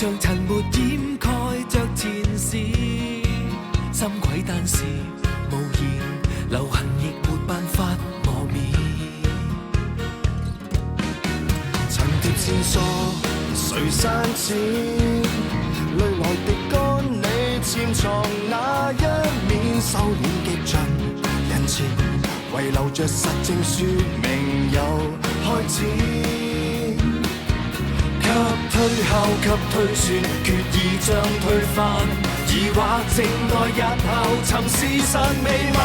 像塵沒掩蓋着前事，心悸但是無言，流行亦沒辦法磨滅。層疊線索誰刪剪？淚來滴乾你潛藏那一面，收斂極盡人前，遺留着實證說明又開始。給推敲給推算，決意將推翻，疑惑靜待日後尋事實未晚。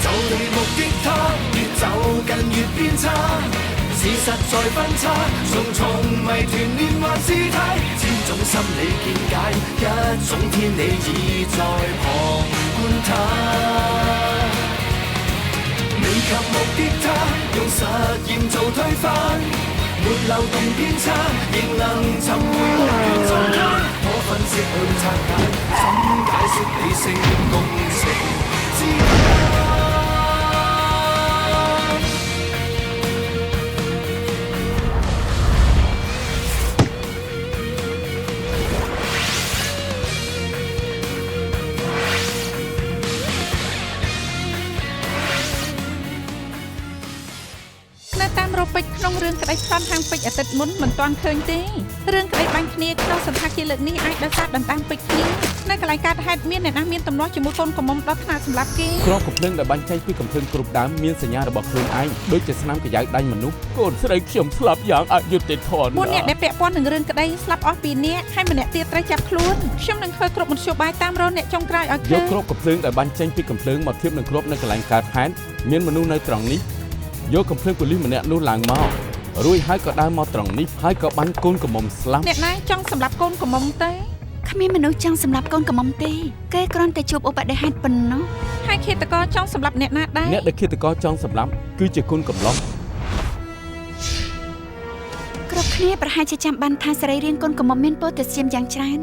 就地目擊他，越走近越偏差，事實在分岔，重重謎團連環事態，千種心理見解，一種天理已在旁觀他。未及目擊他，用實驗做推翻，沒漏洞偏差，仍能尋回來源狀態。可分析去拆解，怎解釋理性共情之間？ពេជ្រក្នុងរឿងក្តីផ្សំខាងពេជ្រអាទិត្យមុនមិនទាន់ឃើញទេរឿងក្តីបាញ់គ្នាក្នុងសន្តាគារលើកនេះអាចដោយសារដណ្ដើមពេជ្រគ្នានៅកន្លែងកើតហេតុមានអ្នកណាមានទំនាស់ជាមួយកូនកំមុំដល់ថ្នាក់សម្លាប់គេគ្រាប់កំភ្លើងដែលបាញ់ចេញពីកំភ្លើងគ្រប់ដើមមានសញ្ញារបស់ខ្លួនឯងដូចជាស្នាមកញ្ចៅដៃមនុស្សកូនស្រីខ្ញុំស្លាប់យ៉ាងអយុត្តិធម៌មួយអ្នកដែលពាក់ព័ន្ធនឹងរឿងក្តីស្លាប់អស់2នាក់ហើយម្នាក់ទៀតត្រូវចាប់ខ្លួនខ្ញុំនឹងធ្វើគ្រប់មធ្យោបាយតាមរកអ្នកចុងក្រោយឲ្យឃើញយកគ្រាប់កំភ្លើងដែលបាញ់ចេញពីកំភ្លើងមកធៀបនឹងគ្រាប់នៅកន្លែងកើតហេតុមានមនុស្សនៅត្រង់នេះយកកំភ្លើងប៉ូលីសម្នាក់នោះឡើងមករួចហើយក៏ដើរមកត្រង់នេះហើយក៏បានកូនកំមុំស្លាប់អ្នកណាចង់សម្លាប់កូនកំមុំទេគ្មានមនុស្សចង់សម្លាប់កូនកំមុំទេគេគ្រាន់តែជួបឧបទ្ទហេតុប៉ុណ្ណោះហើយឃាតករចង់សម្លាប់អ្នកណាដែរអ្នកដែលឃាតករចង់សម្លាប់គឺជាកូនកំឡុះគ្រប់គ្នាប្រហែលជាចាំបានថាសរីរាង្គកូនកំមុំមានប៉ូតាស្យូមយ៉ាងច្រើន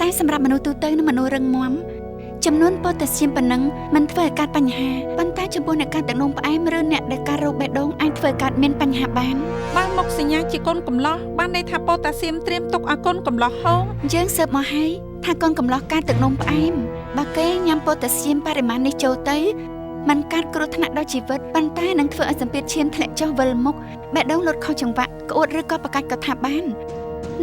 តែសម្រាប់មនុស្សទូទៅនិងមនុស្សរឹងមាំចំនួនប៉ូតាស្យូមប៉ុណ្ណឹងមិនធ្វើឲ្យកើតបញ្ហាប៉ុន្តែចំពោះអ្នកកើតទឹកនោមផ្អែមឬអ្នកដែលកើតរោគបេះដូងអាចធ្វើឲ្យកើតមានបញ្ហាបានបើមុខសញ្ញាជាកូនកំឡោះបានន័យថាប៉ូតាស្យូមត្រៀមទុកឲ្យកូនកំឡោះហូបយើងស៊ើបមកហើយថាកូនកំឡោះកើតទឹកនោមផ្អែមបើគេញ៉ាំប៉ូតាស្យូមបរិមាណនេះចូលទៅมันកើតគ្រោះថ្នាក់ដល់ជីវិតប៉ុន្តែនឹងធ្វើឲ្យសម្ពាធឈាមធ្លាក់ចុះវិលមុខបេះដូងលុតខុសចង្វាក់ក្អួតឬក៏ប្រកាច់ក៏ថាបាន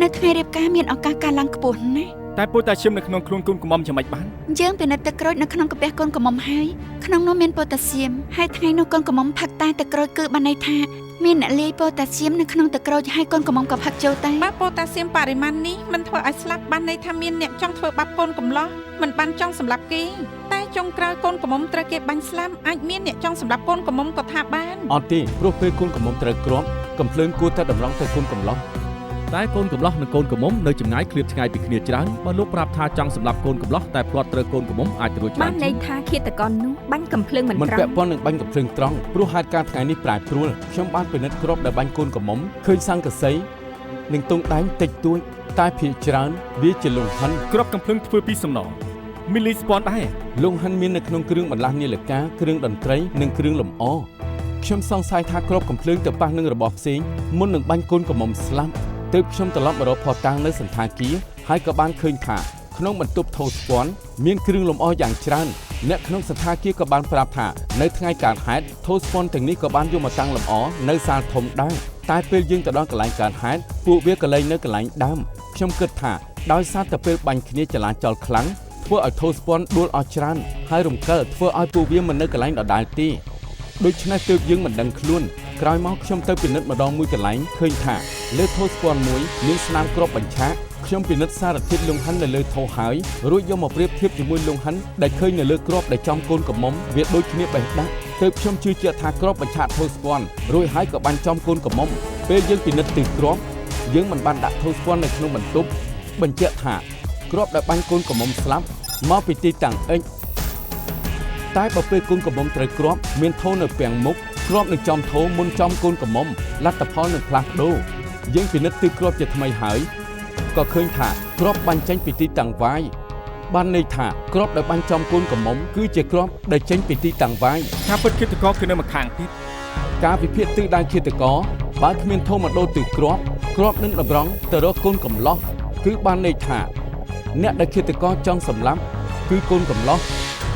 នៅថ្ងៃរៀបការមានឱកាសកើតឡើងខ្ពស់ណាស់តែប៉ូតាស្យូមនៅក្នុងខ្លួនកូនកំមុំយ៉ាងម៉េចបានយើងពិនិត្យទឹកក្រូចនៅក្នុងកាពះកូនកំមុំហើយក្នុងនោះមានប៉ូតាស្យូមហើយថ្ងៃនោះកូនកំមុំផឹកតែទឹកក្រូចគឺបានន័យថាមានអ្នកលាយប៉ូតាស្យូមនៅក្នុងទឹកក្រូចហើយកូនកំមុំក៏ផឹកចូលតែបើប៉ូតាស្យូមបរិមាណនេះមិនធ្វើឲ្យស្លាប់បានន័យថាមានអ្នកចង់ធ្វើបាបកូនកំឡោះមិនបានចង់សម្លាប់គេតែចុងក្រោយកូនកំមុំត្រូវគេបាញ់ស្លាប់អាចមានអ្នកចង់សម្លាប់កូនកំមុំក៏ថាបានអត់ទេព្រោះពេលកូនកំមុំត្រូវគ្រាប់កំភ្លើងគួរតែតម្រង់ទៅកូនកំឡោះតែកូនកំឡោះនិងកូនកំមុំនៅចម្ងាយឃ្លាតឆ្ងាយពីគ្នាច្រើនបើលោកប្រាប់ថាចង់សម្លាប់កូនកំឡោះតែផ្លាត់ត្រូវកូនកំមុំអាចរួចបានន័យថាឃាតករនោះបាញ់កំភ្លើងមិនត្រង់មិនពាក់ព័ន្ធនឹងបាញ់កំភ្លើងត្រង់ព្រោះហេតុការណ៍ថ្ងៃនេះប្រែប្រួលខ្ញុំបានពិនិត្យគ្រាប់ដែលបាញ់កូនកំមុំឃើញសង្កសីនិងទង់ដែងតិចតួចតែភាគច្រើនវាជាលង្ហិនគ្រាប់កំភ្លើងធ្វើពីសំណមីលីស្ពនដែរលង្ហិនមាននៅក្នុងគ្រឿងបន្លាស់នាឡិកាគ្រឿងតន្ត្រីនិងគ្រឿងលម្អខ្ញុំសង្ស័យថាគ្រាប់កំភ្លើងទៅប៉ះនឹងរបស់ផ្សេងមុននឹងបាញ់កូនកំមុំស្លាប់ទើបខ្ញុំត្រឡប់មករកផតាំងនៅសន្តាគារហើយក៏បានឃើញថាក្នុងបន្ទប់ថូស្ពាន់មានគ្រឿងលម្អយ៉ាងច្រើនអ្នកក្នុងសន្តាគារក៏បានប្រាប់ថានៅថ្ងៃកើតហេតុថូស្ពាន់ទាំងនេះក៏បានយកមកតាំងលម្អនៅសាលធំដែរតែពេលយើងទៅដល់កន្លែងកើតហេតុពួកវាក៏លែងនៅកន្លែងដើមខ្ញុំគិតថាដោយសារតែពេលបាញ់គ្នាចលាចលខ្លាំងធ្វើឲ្យថូស្ពាន់ដួលអស់ច្រើនហើយរំកិលធ្វើឲ្យពួកវាមិននៅកន្លែងដដែលទេដូច្នេះទើបយើងមិនដឹងខ្លួនក្រោយមកខ្ញុំទៅពិនិត្យម្ដងមួយកន្លែងឃើញថាលើថូស្ពាន់មួយមានស្នាមគ្រាប់បញ្ឆាកខ្ញុំពិនិត្យសារធាតុលង្ហិននៅលើថូហើយរួចយកមកប្រៀបធៀបជាមួយលង្ហិនដែលឃើញនៅលើគ្រាប់ដែលចំកូនកំមុំវាដូចគ្នាបេះដាក់ទើបខ្ញុំជឿជាក់ថាគ្រាប់បញ្ឆាកថូស្ពាន់រួចហើយក៏បាញ់ចំកូនកំមុំពេលយើងពិនិត្យទិសគ្រាប់យើងមិនបានដាក់ថូស្ពាន់នៅក្នុងបន្ទប់បញ្ជាក់ថាគ្រាប់ដែលបាញ់កូនកំមុំស្លាប់មកពីទីតាំង X តែបើពេលកូនកំមុំត្រូវគ្រាប់មានថូនៅពាំងមុខគ្រាប់នឹងចំថូមុនចំកូនកំមុំលទ្ធផលនឹងផ្លាស់ប្ដូរយើងពិនិត្យទិសគ្រាប់ជាថ្មីហើយក៏ឃើញថាគ្រាប់បាញ់ចេញពីទីតាំងវាយបានន័យថាគ្រាប់ដែលបាញ់ចំកូនកំមុំគឺជាគ្រាប់ដែលចេញពីទីតាំងវាយការពិតឃាតករគឺនៅម្ខាងទៀតការវិភាគទិសដៅឃាតករបើគ្មានធំមកដូរទិសគ្រាប់នឹងតម្រង់ទៅរកកូនកំឡោះ គឺបានន័យថាអ្នកដែលឃាតករចង់សម្លាប់គឺកូនកំឡោះ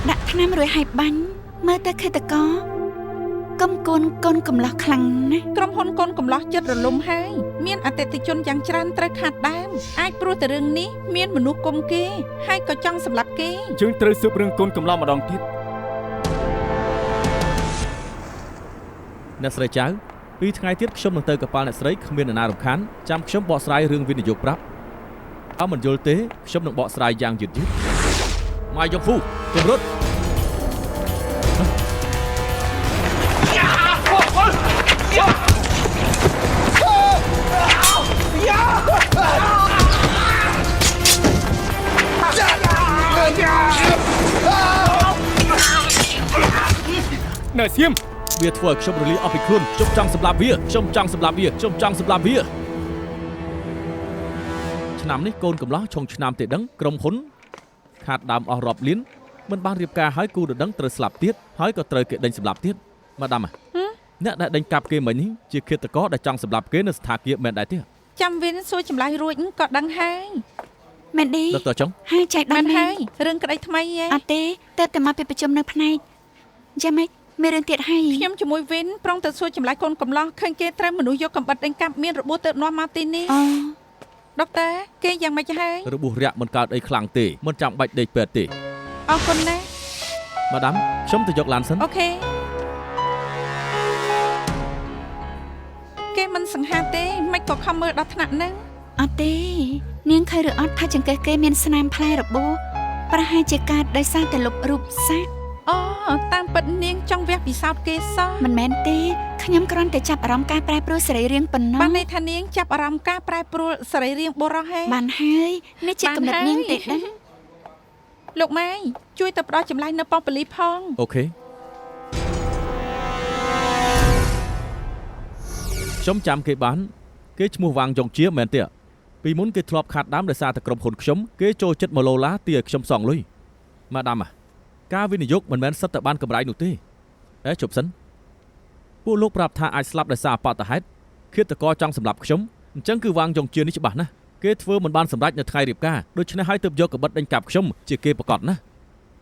ដាក់ថ្នាំរួចហើយបាញ់មើលទៅឃាតករកុំកូនកំឡោះខ្លាំងណាស់ ក្រុមហ៊ុនកូនកំឡោះចិត្តរលំហើយមានអតិថិជនយ៉ាងច្រើនត្រូវខាតដើមអាចព្រោះតែរឿងនេះមានមនុស្សគុំគេហើយក៏ចង់សម្លាប់គេ យើងត្រូវស៊ើបរឿងកូនកំឡោះម្ដងទៀត អ្នកស្រីចៅពីថ្ងៃទៀតខ្ញុំនឹងទៅកប៉ាល់អ្នកស្រីគ្មាននរណារំខានចាំខ្ញុំបកស្រាយរឿងវិនិយោគប្រាប់អើមិនយល់ទេខ្ញុំនឹងបកស្រាយយ៉ាងយឺតម៉ាយយ៉ុងហ្វូជម្រុត ណែសៀម វាធ្វើឲ្យខ្ញុំរលាអស់ពីខ្លួនខ្ញុំចង់សម្លាប់វាខ្ញុំចង់សម្លាប់វាឆ្នាំនេះកូនកំឡោះឆុងឆ្នាំទេដឹងក្រុមហ៊ុនខាតដើមអស់រាប់លានមិនបានរៀបការឲ្យគូដដឹងត្រូវស្លាប់ទៀតហើយក៏ត្រូវគេដេញសម្លាប់ទៀតម៉ាដាមអ្នកដែលដេញកាប់គេមិញនេះជាឃាតករដែលចង់សម្លាប់គេនៅស្ថានភាពមែនដែរទេ ចាំវិញសួរចម្លើយរួចក៏ដឹងហើយ មែនទេ ដុកទ័រចុង ហើយចែក មែ បាន ន ហើ ហើយ យ រឿងក្តីថ្មីឯង អត់ទេទៅតែមកពីប្រជុំនៅផ្នែកចាំម៉េចមានរឿងទៀតហើយ ខ្ញុំជាមួយវិនប្រុងទៅសួរចម្លើយកូនកំឡោះឃើញគេត្រូវមនុស្សយកកំបិតដេញកាប់មានរបួសទៅនាំមកទីនេះ អូ ដុកទ័រគេយ៉ាងម៉េចហើយ របួសរាក់មិនកើតអីខ្លាំងទេមិនចាំបាច់ដេកពេទ្យទេ អរគុណណាស់ ម៉ាដាមខ្ញុំទៅយកឡានសិន អូខេគេមិនសង្ហាទេមិនក៏ខំមើលដល់ថ្នាក់ហ្នឹង អត់ទេនាងឃើញឬអត់ថាចង្កេះគេមានស្នាមផ្លែរបួសប្រហែលជាកើតដោយសារតែលុបរូបសាស្ត្រ អូតាមពិតនាងចង់វះពិសោធន៍គេសោះ មិនមែនទេខ្ញុំគ្រាន់តែចាប់អារម្មណ៍ការប្រែប្រួលសរីរាង្គប៉ុណ្ណោះ បានន័យថានាងចាប់អារម្មណ៍ការប្រែប្រួលសរីរាង្គបុរសហេ បានហើយនេះជាកំណត់នាងទេដឹង លោកម៉ែជួយទៅផ្ដល់ចម្លើយនៅប៉ុស្តិ៍ប៉ូលីសផង អូខេខ្ញុំចាំគេបានគេឈ្មោះវាងយ៉ុងជាមែនទេពីមុនគេធ្លាប់ខាត់ដើមដោយសារតែក្រុមហ៊ុនខ្ញុំគេចូលចិត្តមកឡូឡាទីឲ្យខ្ញុំសងលុយម៉ាដាមការវិនិយោគមិនមែនសិតតែបានកម្រៃនោះទេជប់សិនពួកលោកប្រាប់ថាអាចស្លាប់ដោយសារអបតហេតុឃាតករចង់សម្លាប់ខ្ញុំអញ្ចឹងគឺវាងយ៉ុងជានេះច្បាស់ណាស់គេធ្វើមិនបានសម្រេចនៅថ្ងៃរៀបការដូច្នេះហើយទើបយកកបិតដេញកាប់ខ្ញុំជាគេប្រកាសណា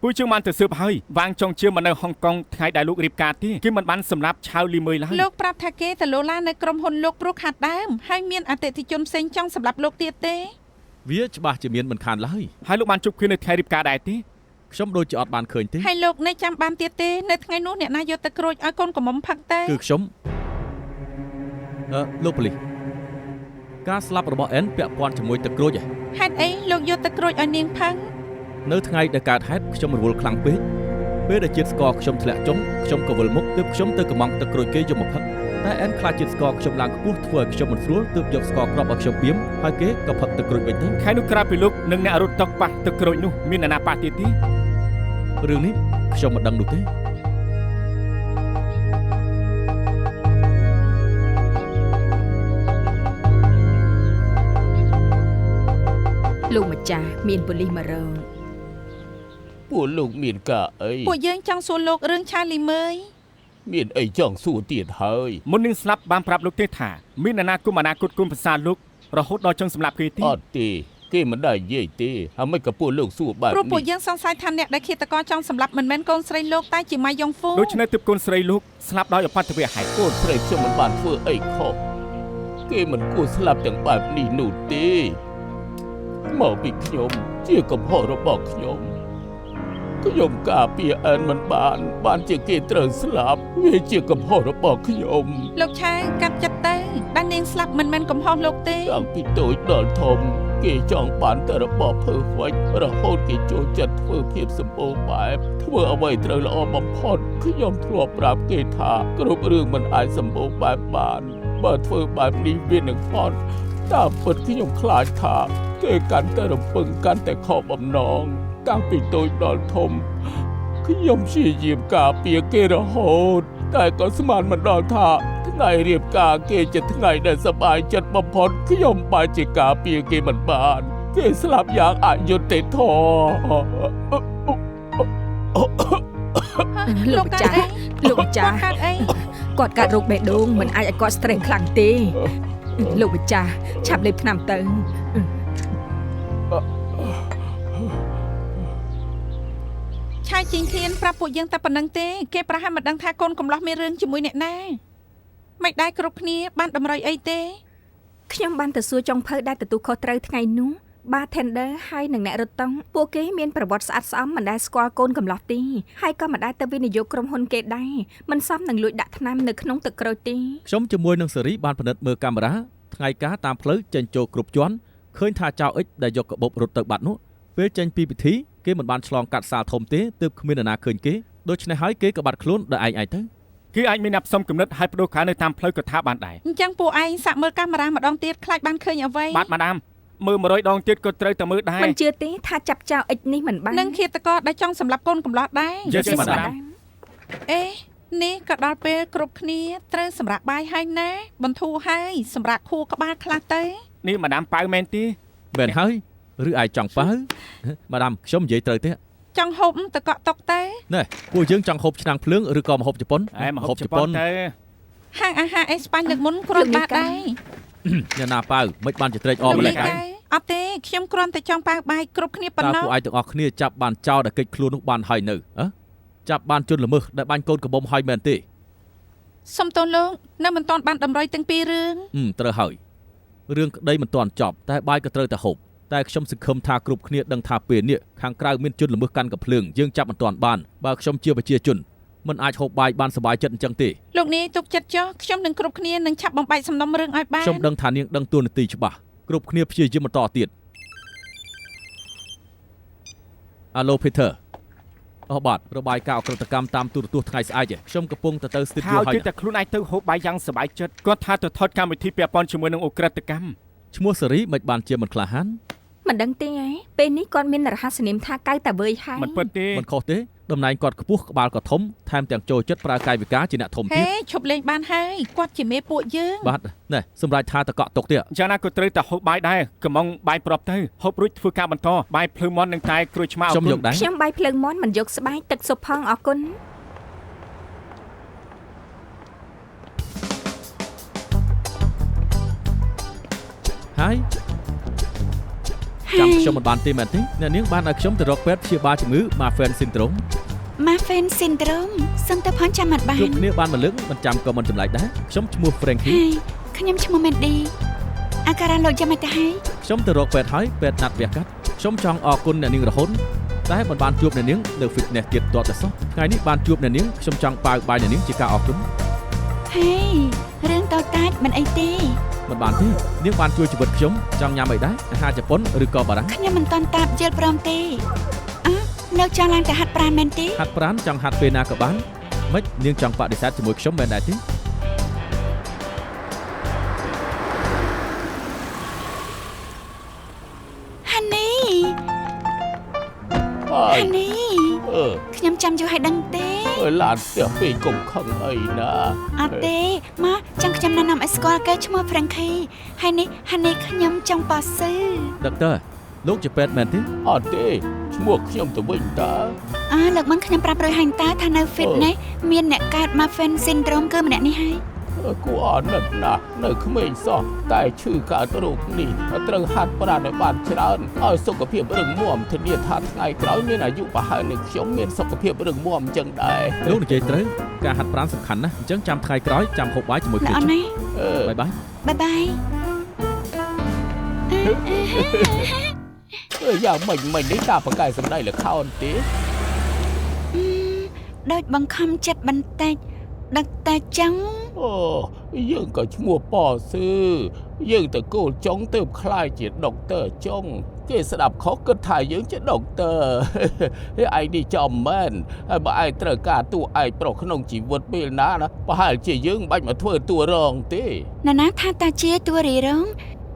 ពួកយើងបានទៅស៊ើបហើយវាងចុងជាមកនៅហុងកុងថ្ងៃដែលលោករៀបការទេគេមិនបានសម្លាប់ឆៅលីមើយឡើយ លោកប្រាប់ថាគេទៅឡូឡានៅក្រុមហ៊ុនលោកព្រោះខាត់ដើមហើយមានអតិថិជនផ្សេងចង់សម្លាប់លោកទៀតទេ វាច្បាស់ជាមានមិនខានឡើយ ហើយលោកបានជួបគ្នានៅថ្ងៃរៀបការដែរទេ ខ្ញុំដូចជាអត់បានឃើញទេ ហើយលោកនៅចាំបានទៀតទេនៅថ្ងៃនោះអ្នកណាយកទៅក្រូចឲ្យកូនកំមុំផឹកទេ គឺខ្ញុំលោកប៉ូលីសការស្លាប់របស់អែនពាក់ព័ន្ធជាមួយទឹកក្រូច ហេតុអីលោកយកទៅក្រូចឲ្យនាងផឹក នៅថ្ងៃដែលកើតហេតុខ្ញុំរវល់ខ្លាំងពេកពេលដែលជាតិស្ករខ្ញុំធ្លាក់ចុងខ្ញុំក៏វិលមុខទើបខ្ញុំទៅកំងទឹកក្រូចគេយកមកផឹកតែអែនខ្លាចជាតិស្ករខ្ញុំឡើងខ្ពស់ធ្វើឲ្យខ្ញុំមិនស្រួលទើបយកស្ករគ្រាប់ឲ្យខ្ញុំបៀមហើយគេក៏ផឹកទឹកក្រូចវិញទៅ ខែនោះក្រៅពីលោកនិងអ្នករត់តុកប៉ះទឹកក្រូចនោះមានអ្នកណាប៉ះទៀតទេ រឿងនេះខ្ញុំមិនដឹងនោះទេ លោកម្ចាស់មានប៉ូលីសមករង ពួកលោកមានការអី ពួកយើងចង់សួរលោករឿងឆាលីមើយ មានអីចង់សួរទៀតហើយ មុននឹងស្លាប់បានប្រាប់លោកទេថាមានអ្នកណាគុំអនាគតគុំភាសាលោករហូតដល់ចង់សម្លាប់គេទេ អត់ទេគេមិនได้និយាយទេហើយមិនក៏ពួកលោកសួរបែប ព្រោះពួក នេះ យើងសង្ស័យថាអ្នកដែលឃាតករចង់សម្លាប់មិនមែនកូនស្រីលោកតែជាម៉ៃយ៉ុងហ្វូ ដូច្នេះទើបកូនស្រីលោកស្លាប់ដោយអបតវៈហេតុ កូនស្រីខ្ញុំមិនបានធ្វើអីខុសគេមិនគួរស្លាប់ទាំងបែបនេះនោះទេមកពីខ្ញុំជាកំហុសរបស់ខ្ញុំការពារអែនមិនបានជាគេត្រូវស្លាប់វាជាកំហុសរបស់ខ្ញុំ លោកឆាកាត់ចិត្តទៅដែលនាងស្លាប់មិនមែនកំហុសលោកទេ តាំងពីតូចដល់ធំគេចង់បានតែរបស់ភើហ្វិចរហូតគេចូលចិត្តធ្វើភាពសម្បូរបែបធ្វើអ្វីត្រូវល្អបំផុតខ្ញុំធ្លាប់ប្រាប់គេថាគ្រប់រឿងមិនអាចសម្បូរបែបបានបើធ្វើបែបនេះវានឹងផុតតាមពិតខ្ញុំខ្លាចថាគេកាន់តែរំពឹងកាន់តែខកបំណងតាំងពីតូចដល់ធំខ្ញុំព្យាយាមការពារគេរហូតតែក៏ស្មានមិនដល់ថាថ្ងៃរៀបការគេជាថ្ងៃដែលសប្បាយចិត្តបំផុតខ្ញុំបែរជាការពារគេមិនបានគេស្លាប់យ៉ាងអយុត្តិធម៌ លោកម្ចាស់លោកម្ចាស់ កើតអី គាត់កាត់រោគបេះដូងមិនអាចឲ្យគាត់ stress ខ្លាំងទេលោកម្ចាស់ឆាប់លេបថ្នាំទៅ ជីងធានប្រាប់ពួកយើងតែប៉ុណ្្នឹងទេគេប្រហែលមិនដឹងថាកូនកំលោះមានរឿងជាមួយអ្នកណាមិនដែរគ្រប់គ្នាបានតម្រុយអីទេ ខ្ញុំបានទៅសួរចុងភៅដែលទទួលខុសត្រូវថ្ងៃនោះ bartender ហើយនិងអ្នករត់តុងពួកគេមានប្រវត្តិស្អាតស្អំមិនដែលស្គាល់កូនកំលោះទេហើយក៏មិនដែលទៅវិនិយោគក្រុមហ៊ុនគេដែរមិនសមនឹងលួចដាក់ថ្នាំនៅក្នុងទឹកក្រូចទេ ខ្ញុំជាមួយនឹងសេរីបានពិនិត្យមើលកាមេរ៉ាថ្ងៃការតាមផ្លូវចេញចូលគ្រប់ជាន់ឃើញថាចៅអិចដែលយកកាបូបរត់ទៅបាត់នោះពេលចេញពីពិធីគេមិនបានឆ្លងកាត់សាលធំទេទើបគ្មាននរណាឃើញគេដូច្នេះហើយគេក៏បាត់ខ្លួនដោយឯងទៅ គេអាចមានអ្នកផ្សំគំនិតឲ្យបដូរការនៅតាមផ្លូវក៏ថាបានដែរ អញ្ចឹងពួកឯងសាក់មើលកាមេរ៉ាម្ដងទៀតខ្លាចបានឃើញអ្វី បាទម៉ាដាមមើល100ដងទៀតក៏ត្រូវតែមើលដែរ មិនជឿទេថាចាប់ចៅអិចនេះមិនបាន នឹងឃាតករដែលចង់សម្លាប់កូនកំលោះដែរ យេម៉ាដាម អេនេះក៏ដល់ពេលគ្រប់គ្នាត្រូវសម្រាប់បាយហើយណាបន្ធូរហើយសម្រាប់ខួរក្បាលខ្លះទៅ នេះម៉ាដាមប៉ៅមែនទេ មែនហើយឬឯងចង់បើម៉ាដាមខ្ញុំនិយាយត្រូវទេ ចង់ហូបទៅកក់តុកទៅ ណែពួកយើងចង់ហូបឆ្នាំងភ្លើងឬក៏ម្ហូបជប៉ុន មកហូបជប៉ុនទៅ ហាងអាហារអេស្ប៉ាញលើកមុនគ្រាន់បាត់ដែរ អ្នកណាប៉ៅមិនបានជាត្រេកអរម្លេះឯង អត់ទេខ្ញុំគ្រាន់តែចង់ប៉ាវបាយគ្រប់គ្នាប៉ុណ្ តើ ណោះ ពួកឯងទាំងអស់គ្នាចាប់បានចោលដែលកិច្ចខ្លួននោះបានហើយនៅចាប់បានជនល្មើសដែលបាញ់កូនកបុំហើយមែនទេ សុំទោសលោកនៅមិនទាន់បានតម្រុយទាំងពីររឿង ត្រូវហើយរឿងក្តីមិនទាន់ចប់តែបាយក៏ត្រូវតែហូបតែខ្ញុំសង្ឃឹមថាគ្រប់គ្នាដឹងថាពេលនេះខាងក្រៅមានជនល្មើសកាន់កាភ្លើងយើងចាប់មិនទាន់បានបើខ្ញុំជាប្រជាជនមិនអាចហូបបាយបានសប្បាយចិត្តអញ្ចឹងទេ លោកនាយទុកចិត្តចុះខ្ញុំនឹងគ្រប់គ្នានឹងឆាប់បំបែកសំណុំរឿងឲ្យបាន ខ្ញុំដឹងថានាងដឹងទួលនីតិច្បាស់គ្រប់គ្នាព្យាយាមបន្តទៀតអាឡូ Peter បាទរបាយការណ៍អក្រិតកម្មតាមទូរទស្សន៍ថ្ងៃស្អែកខ្ញុំកំពុងទៅស្ទូឌីយោ ហើយ ហើយ គឺតែខ្លួនឯងទៅហូបបាយយ៉ាងសប្បាយចិត្តគាត់ថាទៅថតកម្មវិធីពាក់ព័ន្ធជាមួយនឹងអក្រិតកម្ម ឈ្មោះសេរីមិនបានជាមិនក្លាហាន មិនដឹងទេហ៎ពេលនេះគាត់មានរហស្សនាមថាកៅតាវើយហើយ មិនពិតទេ មិនខុសទេតំណែងគាត់ខ្ពស់ក្បាលក៏ធំថែមទាំងចូលចិត្តប្រើកាយវិការជាអ្នកធំ ហេ ទៀត ឈប់លេងបានហើយគាត់ជាមេពួកយើង បាទណែសម្រាប់ថាតកក់ទុកទៀត យ៉ាងណាក៏ត្រូវតែហូបបាយដែរកំងបាយប្របទៅហូបរួចធ្វើការបន្តបាយភ្លឺមន់នឹងតែក្រួយឆ្មាអរ ខ្ញុំ គុ យ ណ កដែរ ខ្ញុំបាយភ្លើងមន់មិនយកស្បែកទឹកស៊ុបផងអរគុណ ហើយចាំខ្ញុំមិនបានទេមែនទេអ្នកនាងបានឲ្យខ្ញុំទៅរកពេទ្យព្យាបាលជំងឺ Marfan syndrome Marfan syndrome សឹងទៅផងចាំមិនបាន គ្រប់គ្នាបានមកលើកមិនចាំក៏មិនចម្លែកដែរខ្ញុំឈ្មោះ Frankie ហើយខ្ញុំឈ្មោះ Mandy អាការៈលោកចាំតែហើយ ខ្ញុំទៅរកពេទ្យហើយពេទ្យណាត់វះកាត់ខ្ញុំចង់អរគុណអ្នកនាងរហូតតែមិនបានជួបអ្នកនាងនៅ fitness ទៀតទាល់តែសោះថ្ងៃនេះបានជួបអ្នកនាងខ្ញុំចង់ប៉ាវបាយអ្នកនាងជាការអរគុណ ហើយរឿងតូចតាចមិនអីទេ មិនបានទេនាងបានជួយជីវិតខ្ញុំចង់ញ៉ាំអីដែរអាហារជប៉ុនឬក៏បារាំង ខ្ញុំមិនទាន់តាប់យល់ព្រមទេនៅចង់ឡើងទៅហាត់ប្រាណមែនទេ ហាត់ប្រាណចង់ហាត់ពេលណាក៏បានមិននាងចង់បដិសេធជាមួយខ្ញុំមែនដែរទេ Honey ខ្ញុំចាំយូរហើយដឹងទេ ឡានផ្ទះពេកកុំខឹងអីណា អត់ទេមកចាំខ្ញុំណែនាំឲ្យស្គាល់គេឈ្មោះ Frankie ហើយនេះ Honey ខ្ញុំចង់ប៉ាស៊ឺ ដុកទ័រលោកជាពេទ្យមែនទេ អត់ទេឈ្មោះខ្ញុំទៅវិញតើ លើកមុនខ្ញុំប្រាប់រួយហើយតើថានៅ fitness មានអ្នកកើត Marfan syndrome គឺម្នាក់នេះហើយ គួរអាណិតណាស់នៅក្មេងសោះតែឈឺកើតរោគនេះត្រូវហាត់ប្រាណឲ្យបានច្រើនឲ្យសុខភាពរឹងមាំធានាថាថ្ងៃក្រោយមានអាយុប្រហែលនឹងខ្ញុំមានសុខភាពរឹងមាំអញ្ចឹងដែរ លោកនិយាយត្រូវការហាត់ប្រាណសំខាន់ណាស់អញ្ចឹងចាំថ្ងៃក្រោយចាំហូបបាយជាមួយគ្នា ល្អណាស់ បាយបាយ បាយបាយ យ៉ាងមិញនេះតាបកែសម្ដែងល្ខោនទេ ដូចបង្ខំចិត្តបន្តិចដឹកតែចឹង អូយើងក៏ឈ្មោះប៉ស៊ឺយើងទៅគោលចុងទៅខ្លាយជាដុកទ័រចុងគេស្ដាប់ខុសគិតថាយើងជាដុកទ័រឯងនេះចំមែនហើយបើឯងត្រូវការតួឯងប្រុសក្នុងជីវិតពេលណាប្រហែលជាយើងមិនបាច់មកធ្វើតួរងទេ ណាណាថាតាជាតួរីរង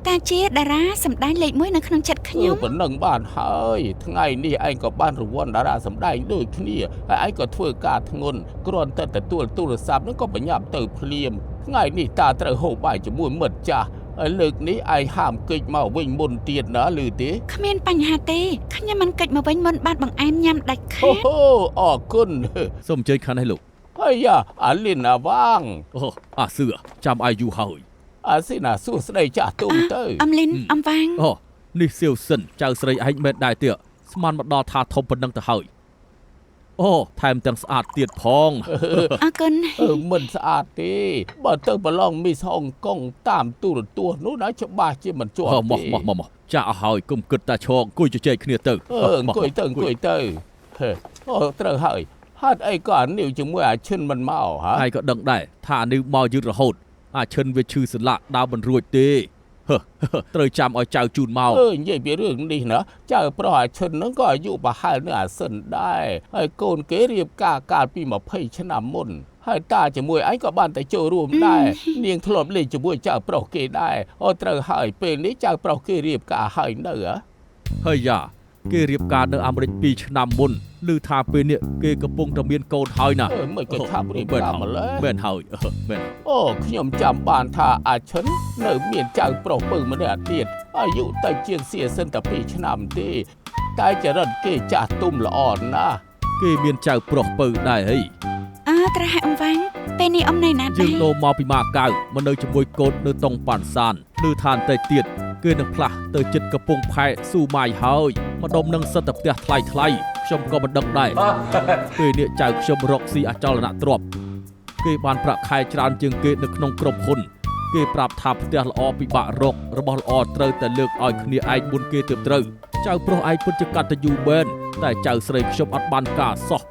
តាជាតារាសម្ដែងលេខ1នៅក្នុងចិត្តខ្ញុំ ប៉ុណ្ណឹងបានហើយថ្ងៃនេះឯងក៏បានរង្វាន់តារាសម្ដែងដូចគ្នាហើយឯងក៏ធ្វើការធ្ងន់គ្រាន់តែទទួលទូរស័ព្ទនឹងក៏បញ្ញាប់ទៅភ្លាមថ្ងៃនេះតាត្រូវហូបបាយជាមួយមិត្តចាស់ហើយលើកនេះឯងហាមកិច្ចមកវិញមុនទៀតណាឮទេ គ្មានបញ្ហាទេខ្ញុំមិនកិច្ចមកវិញមុនបានបង្អែមញ៉ាំដាច់ខាត អូអរគុណ សូមអញ្ជើញខាងនេះលោក ហើយអាលីនអាវាង អូអាសឿចាំអាយយូហើយ អាស៊ីណាសួស្ដីចាស់ទុំទៅ អំលីនអំវាង អូនេះសៀវសិនចៅស្រីឯងមែនដែរទៀតស្មានមកដល់ថាធំប៉ុណ្ណឹងទៅហើយ អូថែមទាំងស្អាតទៀតផង អរគុណ មិនស្អាតទេបើទៅប្រឡងមីសហុងកុងតាមទូរទស្សន៍នោះណាច្បាស់ជាមិនជាប់ទេ មកចាក់ឲ្យហើយកុំគិតតែឈរអង្គុយជជែកគ្នាទៅ អង្គុយទៅអូត្រូវហើយហេតុអីក៏អានីវជាមួយអាឈិនមិនមកហ៎ ហើយក៏ដឹងដែរថាអានេះមកយឺតរហូតអាឈិនវាឈឺសន្លាក់ដើរមិនរួចទេត្រូវចាំឲ្យចៅជូនមក និយាយពីរឿងនេះណាចៅប្រុសអាឈិនហ្នឹងក៏អាយុប្រហែលនឹងអាសិនដែរហើយកូនគេរៀបការកាលពី20ឆ្នាំមុនហើយតាជាមួយឯងក៏បានតែចូលរួមដែរនាងធ្លាប់លេងជាមួយចៅប្រុសគេដែរអូត្រូវហើយពេលនេះចៅប្រុសគេរៀបការហើយនៅហ៎ ហើយយ៉ាគេរៀបការនៅអាមេរិក2ឆ្នាំមុនឮថាពេលនេះគេកំពុងតែមានកូនហើយណា មិនក៏ឆាប់រៀបការម្ល៉េះ មែនហើយមែន អូខ្ញុំចាំបានថាអាឈិននៅមានចៅប្រុសពៅម្នាក់ទៀតអាយុតែជាងសៀសិនតែ2ឆ្នាំទេតែចរិតគេចាស់ទុំល្អណាស់ គេមានចៅប្រុសពៅដែរហី ត្រហអំវាំងពេលនេះអ៊ំនៅណា យើ ដែរ ងលោមកពីម៉ាកៅមកនៅជាមួយកូននៅតុងប៉ាន់សានឮថាបន្តិចទៀតគេនឹងផ្លាស់ទៅចិត្តកំពង់ផែស៊ូម៉ាយហើយម្ដុំនឹងសិតតែផ្ទះថ្លៃខ្ញុំក៏មិនដឹងដែរពេលនេះចៅខ្ញុំរកស៊ីអចលនទ្រព្យគេបានប្រាក់ខែច្រើនជាងគេនៅក្នុងក្រុមហ៊ុនគេប្រាប់ថាផ្ទះល្អពិបាករករបស់ល្អត្រូវតែលើកឲ្យគ្នាឯងមុនគេទើបត្រូវចៅប្រុសឯងពិតជាកតញ្ញូមែនតែចៅស្រីខ្ញុំអត់បានការសោះ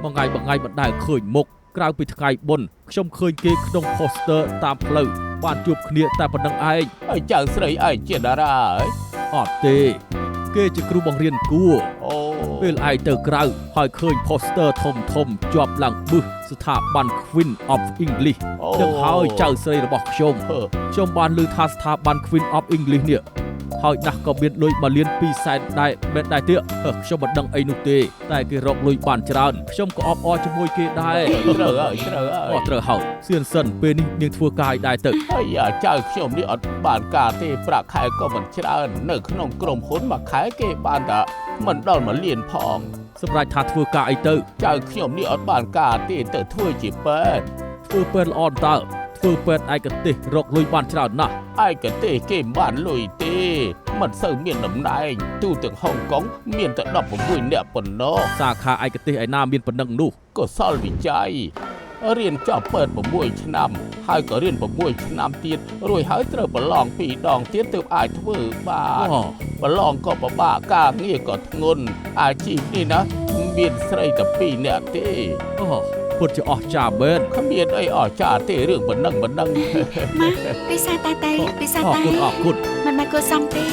មួយថ្ងៃមិនដែលឃើញមុខក្រៅពីថ្ងៃបុណ្យខ្ញុំឃើញគេក្នុង poster តាមផ្លូវបានជួបគ្នាតែប៉ុណ្្នឹងឯង ហើយចៅស្រីឯងជាតារាហ៎ អត់ទេគេជាគ្រូបង្រៀនគួរ អូ ពេលឯងទៅក្រៅហើយឃើញ poster ធំជាប់ឡើងប៊ឹសស្ថាប័ន Queen of English នឹងហើយចៅស្រីរបស់ខ្ញុំបានឮថាស្ថាប័ន Queen of English នេះហើយណាស់ក៏មានលុយ1លាន2សែនដែរមែនដែរទៀតខ្ញុំមិនដឹងអីនោះទេតែគេរកលុយបានច្រើនខ្ញុំក៏អបអរជាមួយគេដែរ ត្រូវហើយ ត្រូវហើយសៀនសិនពេលនេះនាងធ្វើការឲ្យដែរទៅ ហើយចៅខ្ញុំនេះអត់បានការទេប្រាក់ខែក៏មិនច្រើននៅក្នុងក្រុមហ៊ុនមួយខែគេបានតែមិនដល់1លានផង សម្រាប់ថាធ្វើការអីទៅ ចៅខ្ញុំនេះអត់បានការទេទៅធ្វើជាពេទ្យ ធ្វើពេទ្យល្អតើធ្វើពេទ្យឯកទេសរកលុយបានច្រើនណាស់ ឯកទេសគេមិនបានលុយទេមិនសូវមានតំណែងទូទាំងហុងកុងមានតែ16នាក់ប៉ុណ្ណោះ សាខាឯកទេសឯណាមានប៉ុណ្ណឹងនោះ កុសលវិច័យរៀនចប់ពេទ្យ6ឆ្នាំហើយក៏រៀន6ឆ្នាំទៀតរួចហើយត្រូវប្រឡង2ដងទៀតទើបអាចធ្វើបានប្រឡងក៏ពិបាកការងារក៏ធ្ងន់អាជីពនេះណាមានស្រីតែ2នាក់ទេ ពុតជាអស់ចាមែន គ្មានអីអស្ចារ្យទេរឿងប៉ុណ្ណឹង ម៉ាពិសាតែពិសាតែ អរគុណ មិនបានគួរសមទេ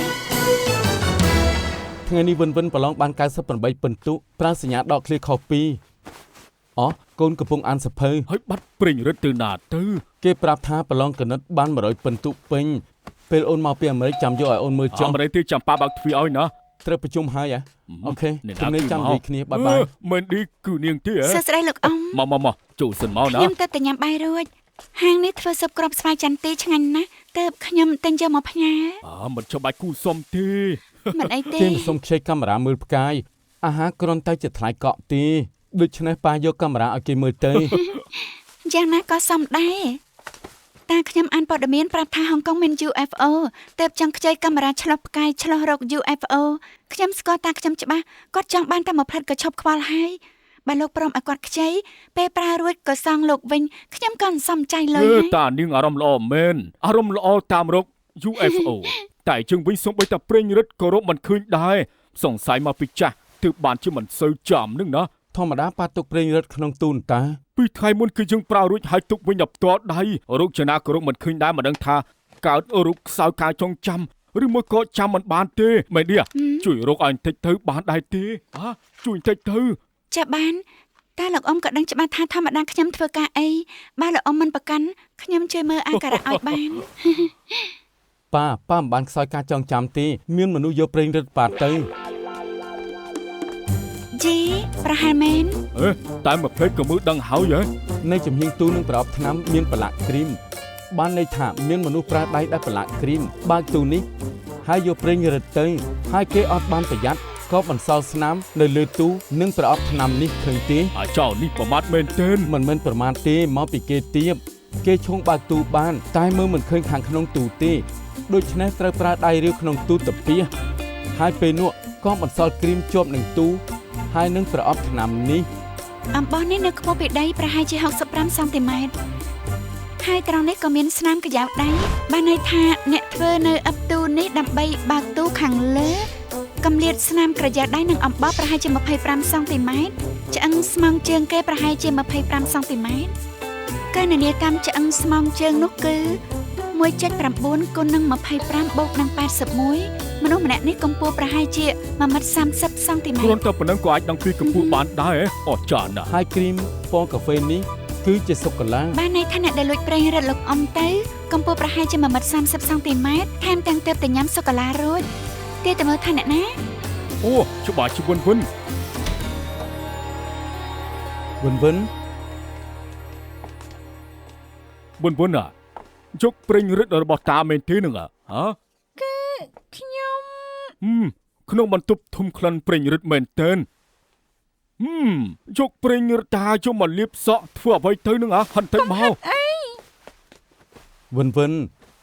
ថ្ងៃនេះវិនប្រឡងបាន98ពិន្ទុប្រើសញ្ញាដកឃ្លាខុស2កូនកំពុងអានសភៅ ហើយបាត់ព្រិញរិទ្ធទៅណាទៅ គេប្រាប់ថាប្រឡងកណិតបាន100ពិន្ទុពេញពេលអូនមកពីអាមេរិកចាំយកឲ្យអូនមើលចុះ អាមេរិកទីចាំប៉ាបើកទ្វារឲ្យណា ត្រូវប្រជុំហើយអូខេជំនាញចាំនិយាយគ្នាបាយ មិនឌីគឺនាងទេ សួស្ដីលោកអ៊ំ មកចូលសិនមកណា ខ្ញុំទៅតែញ៉ាំបាយរួចហាងនេះធ្វើស៊ុបគ្រាប់ស្វាយចន្ទីឆ្ងាញ់ណាស់ទើបខ្ញុំទិញយកមកផ្ញើ មិនចាំបាច់គូសុំទេ មិនអីទេ គេមិនសុំខ្ចីកាមេរ៉ាមើលផ្កាយអាហារគ្រាន់តែជាថ្លៃកក់ទេដូច្នេះប៉ាយកកាមេរ៉ាឲ្យគេមើលទៅ យ៉ាងណាក៏សមដែរតាខ្ញុំអានព័ត៌មានប្រាប់ថាហុងកុងមាន UFO ទើបចង់ខ្ចីកាមេរ៉ាឆ្លុះផ្កាយឆ្លុះរក UFO ខ្ញុំស្គាល់តាខ្ញុំច្បាស់គាត់ចង់បានតែមួយផ្លែតក៏ឈប់ខ្វល់ហើយបើលោកព្រមឲ្យគាត់ខ្ចីពេលប្រើរួចក៏សងលោកវិញខ្ញុំក៏សំចៃលុយហើយ តានាងអារម្មណ៍ល្អមែនអារម្មណ៍ល្អតាមរក UFO តែជើងវិញសូម្បីតែព្រិញរិទ្ធក៏រកមិនឃើញដែរសង្ស័យមកពីចាស់ទើបបានជាមិនសូវចាំនឹងណា ធម្មតាប៉ាទុកប្រេងរត់ក្នុងទូនតា ពីថ្ងៃមុនគឺយើងប្រើរួចហើយទុកវិញដល់ផ្ទាល់ដៃរោគចនាក៏រោគមិនឃើញដែរមិនដឹងថាកើតរោគខ្សោយការចងចាំឬមួយក៏ចាំមិនបានទេមែនទេជួយរោគឲ្យបន្តិចទៅបានដែរទេជួយបន្តិចទៅ ចាបានតែលោកអ៊ំក៏ដឹងច្បាស់ថាធម្មតាខ្ញុំធ្វើការអីបើលោកអ៊ំមិនប្រកាន់ខ្ញុំជួយមើលអាការៈឲ្យបាន ប៉ាមិនបានខ្សោយការចងចាំទេមានមនុស្សយកប្រេងរត់ប៉ាទៅ ជីប្រហែលមែន តែមួយភ្លេចក៏មើលដឹងហើយហ៎ នៅចំហៀងទូនឹងប្រអប់ថ្នាំមានប្រឡាក់គ្រីមបានន័យថាមានមនុស្សប្រើដៃដែលប្រឡាក់គ្រីមបើកទូនេះហើយយកប្រេងរត់ទៅហើយគេអត់បានប្រយ័ត្នក៏បន្សល់ស្នាមនៅលើទូនិងប្រអប់ថ្នាំនេះឃើញទេ អាចោនេះប្រមាថមែនទេ មិនមែនប្រមាថទេមកពីគេទៀបគេឈងបើកទូបានតែមើលមិនឃើញខាងក្នុងទូទេដូច្នេះត្រូវប្រើដៃរាវក្នុងទូតាពីហើយពេលនោះក៏បន្សល់គ្រីមជាប់នឹងទូហើយនឹងប្រអប់ថ្នាំនេះ អំបោះនេះនៅខ្ពស់ពីដីប្រហែលជា65សង់ទីម៉ែត្រហើយត្រង់នេះក៏មានស្នាមកញ្ចៅដៃបានន័យថាអ្នកធ្វើនៅអឹបទូនេះដើម្បីបើកទូខាងលើកម្លាតស្នាមក្រយ៉ាដៃនិងអំបោះប្រហែលជា25សង់ទីម៉ែត្រឆ្អឹងស្មងជើងគេប្រហែលជា25សង់ទីម៉ែត្រការនានាតាមឆ្អឹងស្មងជើងនោះគឺ 1.9 គុណនឹង25បូកនឹង81មនុស្សម្នាក់នេះកម្ពស់ប្រហែលជា1.30 សង់ទីម៉ែ គ្រា ត្រ ន់តែប៉ុណ្ណឹងក៏អាចដឹងពីកម្ពស់បានដែរអស្ចារ្យណាស់ ហើយគ្រីមពណ៌កាហ្វេនេះគឺជាសូកូឡា បានន័យថាអ្នកដែលលួចប្រេងរឹតលោកអ៊ំទៅកម្ពស់ប្រហែលជា1.30 សង់ទីម៉ែត្រថែមទាំងទើបតែញ៉ាំសូកូឡារួចគេទៅមើលថាអ្នកណា អូច្បាស់ជាវិនវិនជុកប្រេងរឹតរបស់តាមែនទេនឹងហ៎ ខ្ញុំ ក្នុងបន្ទប់ធំក្លិនប្រេងរឹតមែនតើជុកប្រេងរឹតតាជុំមកលាបសក់ធ្វើអ្វីទៅនឹងហ៎ហិនទៅមក វិន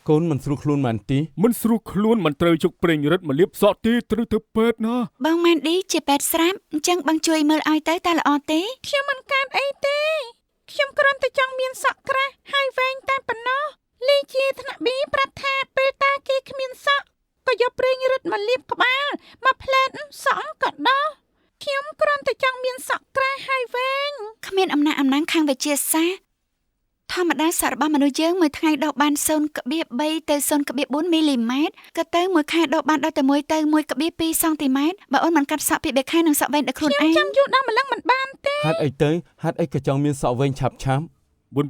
កូនមិនស្រួលខ្លួនមែនទេ មិនស្រួលខ្លួនមិនត្រូវជុកប្រេងរឹតមកលាបសក់ទេត្រូវទៅពេទ្យណា បងម៉ានឌីជាពេទ្យស្រាប់អញ្ចឹងបងជួយមើលឲ្យទៅតើល្អទេ ខ្ញុំមិនកើតអីទេខ្ញុំគ្រាន់តែចង់មានសក់ក្រាស់ហើយវែងតែប៉ុណ្ណោះលីជាថ្នាក់ B ប្រាប់ថាពេលតាគេគ្មានសក់ក៏យកប្រេងរឹតមកលាបក្បាលមកផ្លែតសក់ក៏ដោះខ្ញុំគ្រាន់តែចង់មានសក់ក្រាស់ហើយវែង គ្មានអំណាចខាងវិទ្យាសាស្ត្រធម្មតាសក់របស់មនុស្សយើងមួយថ្ងៃដកបាន 0.3 ទៅ 0.4 មីលីម៉ែត្រក៏ទៅមួយខែដកបានដល់តែ 1 ទៅ 1.2 សង់ទីម៉ែត្របើអូនមិនកាត់សក់ពី3ខែនឹងសក់វែងដល់ខ្លួនឯង ខ្ញុំចាំយូរដល់ម្លឹងមិនបានទេ ហេតុអីក៏ចង់មានសក់វែងឆាប់ វិន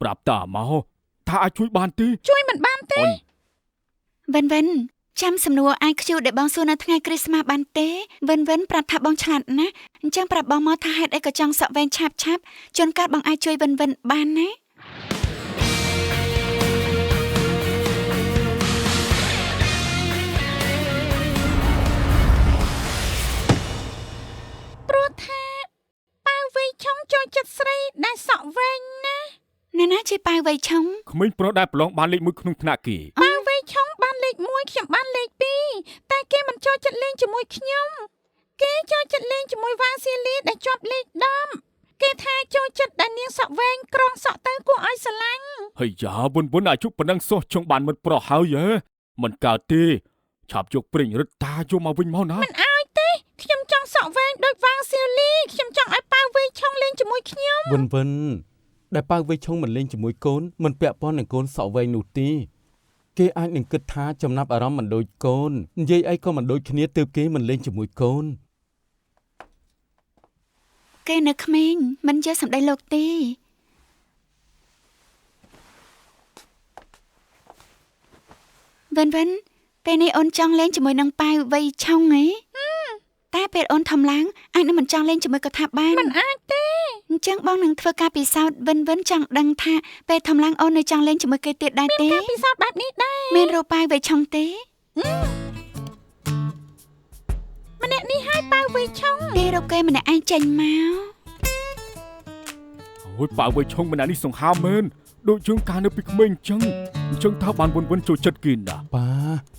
ប្រាប់តាមកថាអាចជួយបានទេ ជួយមិនបានទេ វិនចាំសំណួរអាយខ្ជូដែលបងសួរនៅថ្ងៃគ្រីស្មាសបានទេវិនប្រាប់ថាបងឆ្លាតណាស់អញ្ចឹងប្រាប់បងមកថាហេតុអីក៏ចង់សក់វែងឆាប់ជួនកាលបងអាចជួយវិនបានណា ព្រោះថាប៉ាវវៃឆុងចូលចិត្តស្រីដែលសក់វែងណា អ្នកណាជាប៉ាវវៃឆុង ក្មេងប្រុសដែលប្រឡងបានលេខ1ក្នុងថ្នាក់គេ ប៉ាវវៃឆុងបានលេខ1ខ្ញុំបានលេខ2តែគេមិនចូលចិត្តលេងជាមួយខ្ញុំគេចូលចិត្តលេងជាមួយវ៉ាស៊ីលីដែលជាប់លេខ10គេថាចូលចិត្តដែលនាងសក់វែងក្រងសក់ទៅគួរឲ្យស្រឡាញ់ ហើយយ៉ាវិនអាយុប៉ុណ្ណឹងសោះចង់បានមិត្តប្រុសហើយមិនកើតទេឆាប់យកប្រេងរឹតតាយកមកវិញមកណា មិនឲ្យទេខ្ញុំចង់សក់វែងដូចវ៉ាស៊ីលីខ្ញុំចង់ឲ្យប៉ាវវៃឆុងលេងជាមួយខ្ញុំ វិនដែលប៉ាវវៃឆុងមិនលេងជាមួយកូនមិនពាក់ព័ន្ធនឹងកូនសក់វែងនោះទេគេអាចនឹងគិតថាចំណាប់អារម្មណ៍មិនដូចកូននិយាយអីក៏មិនដូចគ្នាទើបគេមិនលេងជាមួយកូន គេនៅក្មេងមិនយកសម្ដីលោកទេវិនពេលនេះអូនចង់លេងជាមួយនឹងប៉ាវវៃឆុងហ៎តែពេលអូនធំឡើងអាចនឹងមិនចង់លេងជាមួយគាត់ថាបាន មិនអាចទេ អញ្ចឹងបងនឹងធ្វើការពិសោធន៍វិនចង់ដឹងថាពេលធំឡើងអូននៅចង់លេងជាមួយគេទៀតដែរទេ ការពិសោធន៍បែបនេះដែរ មានរូបប៉ាវវៃឆុងទេ ម្នាក់នេះឲ្យប៉ាវវៃឆុង គេរកគេម្នាក់ឯងចេញមក អូយប៉ាវៃឆុងម្នាក់នេះសង្ហាមែនដូចយើងកាលនៅពីក្មេងអញ្ចឹងថាបានវិនចូលចិត្តគេណា ប៉ា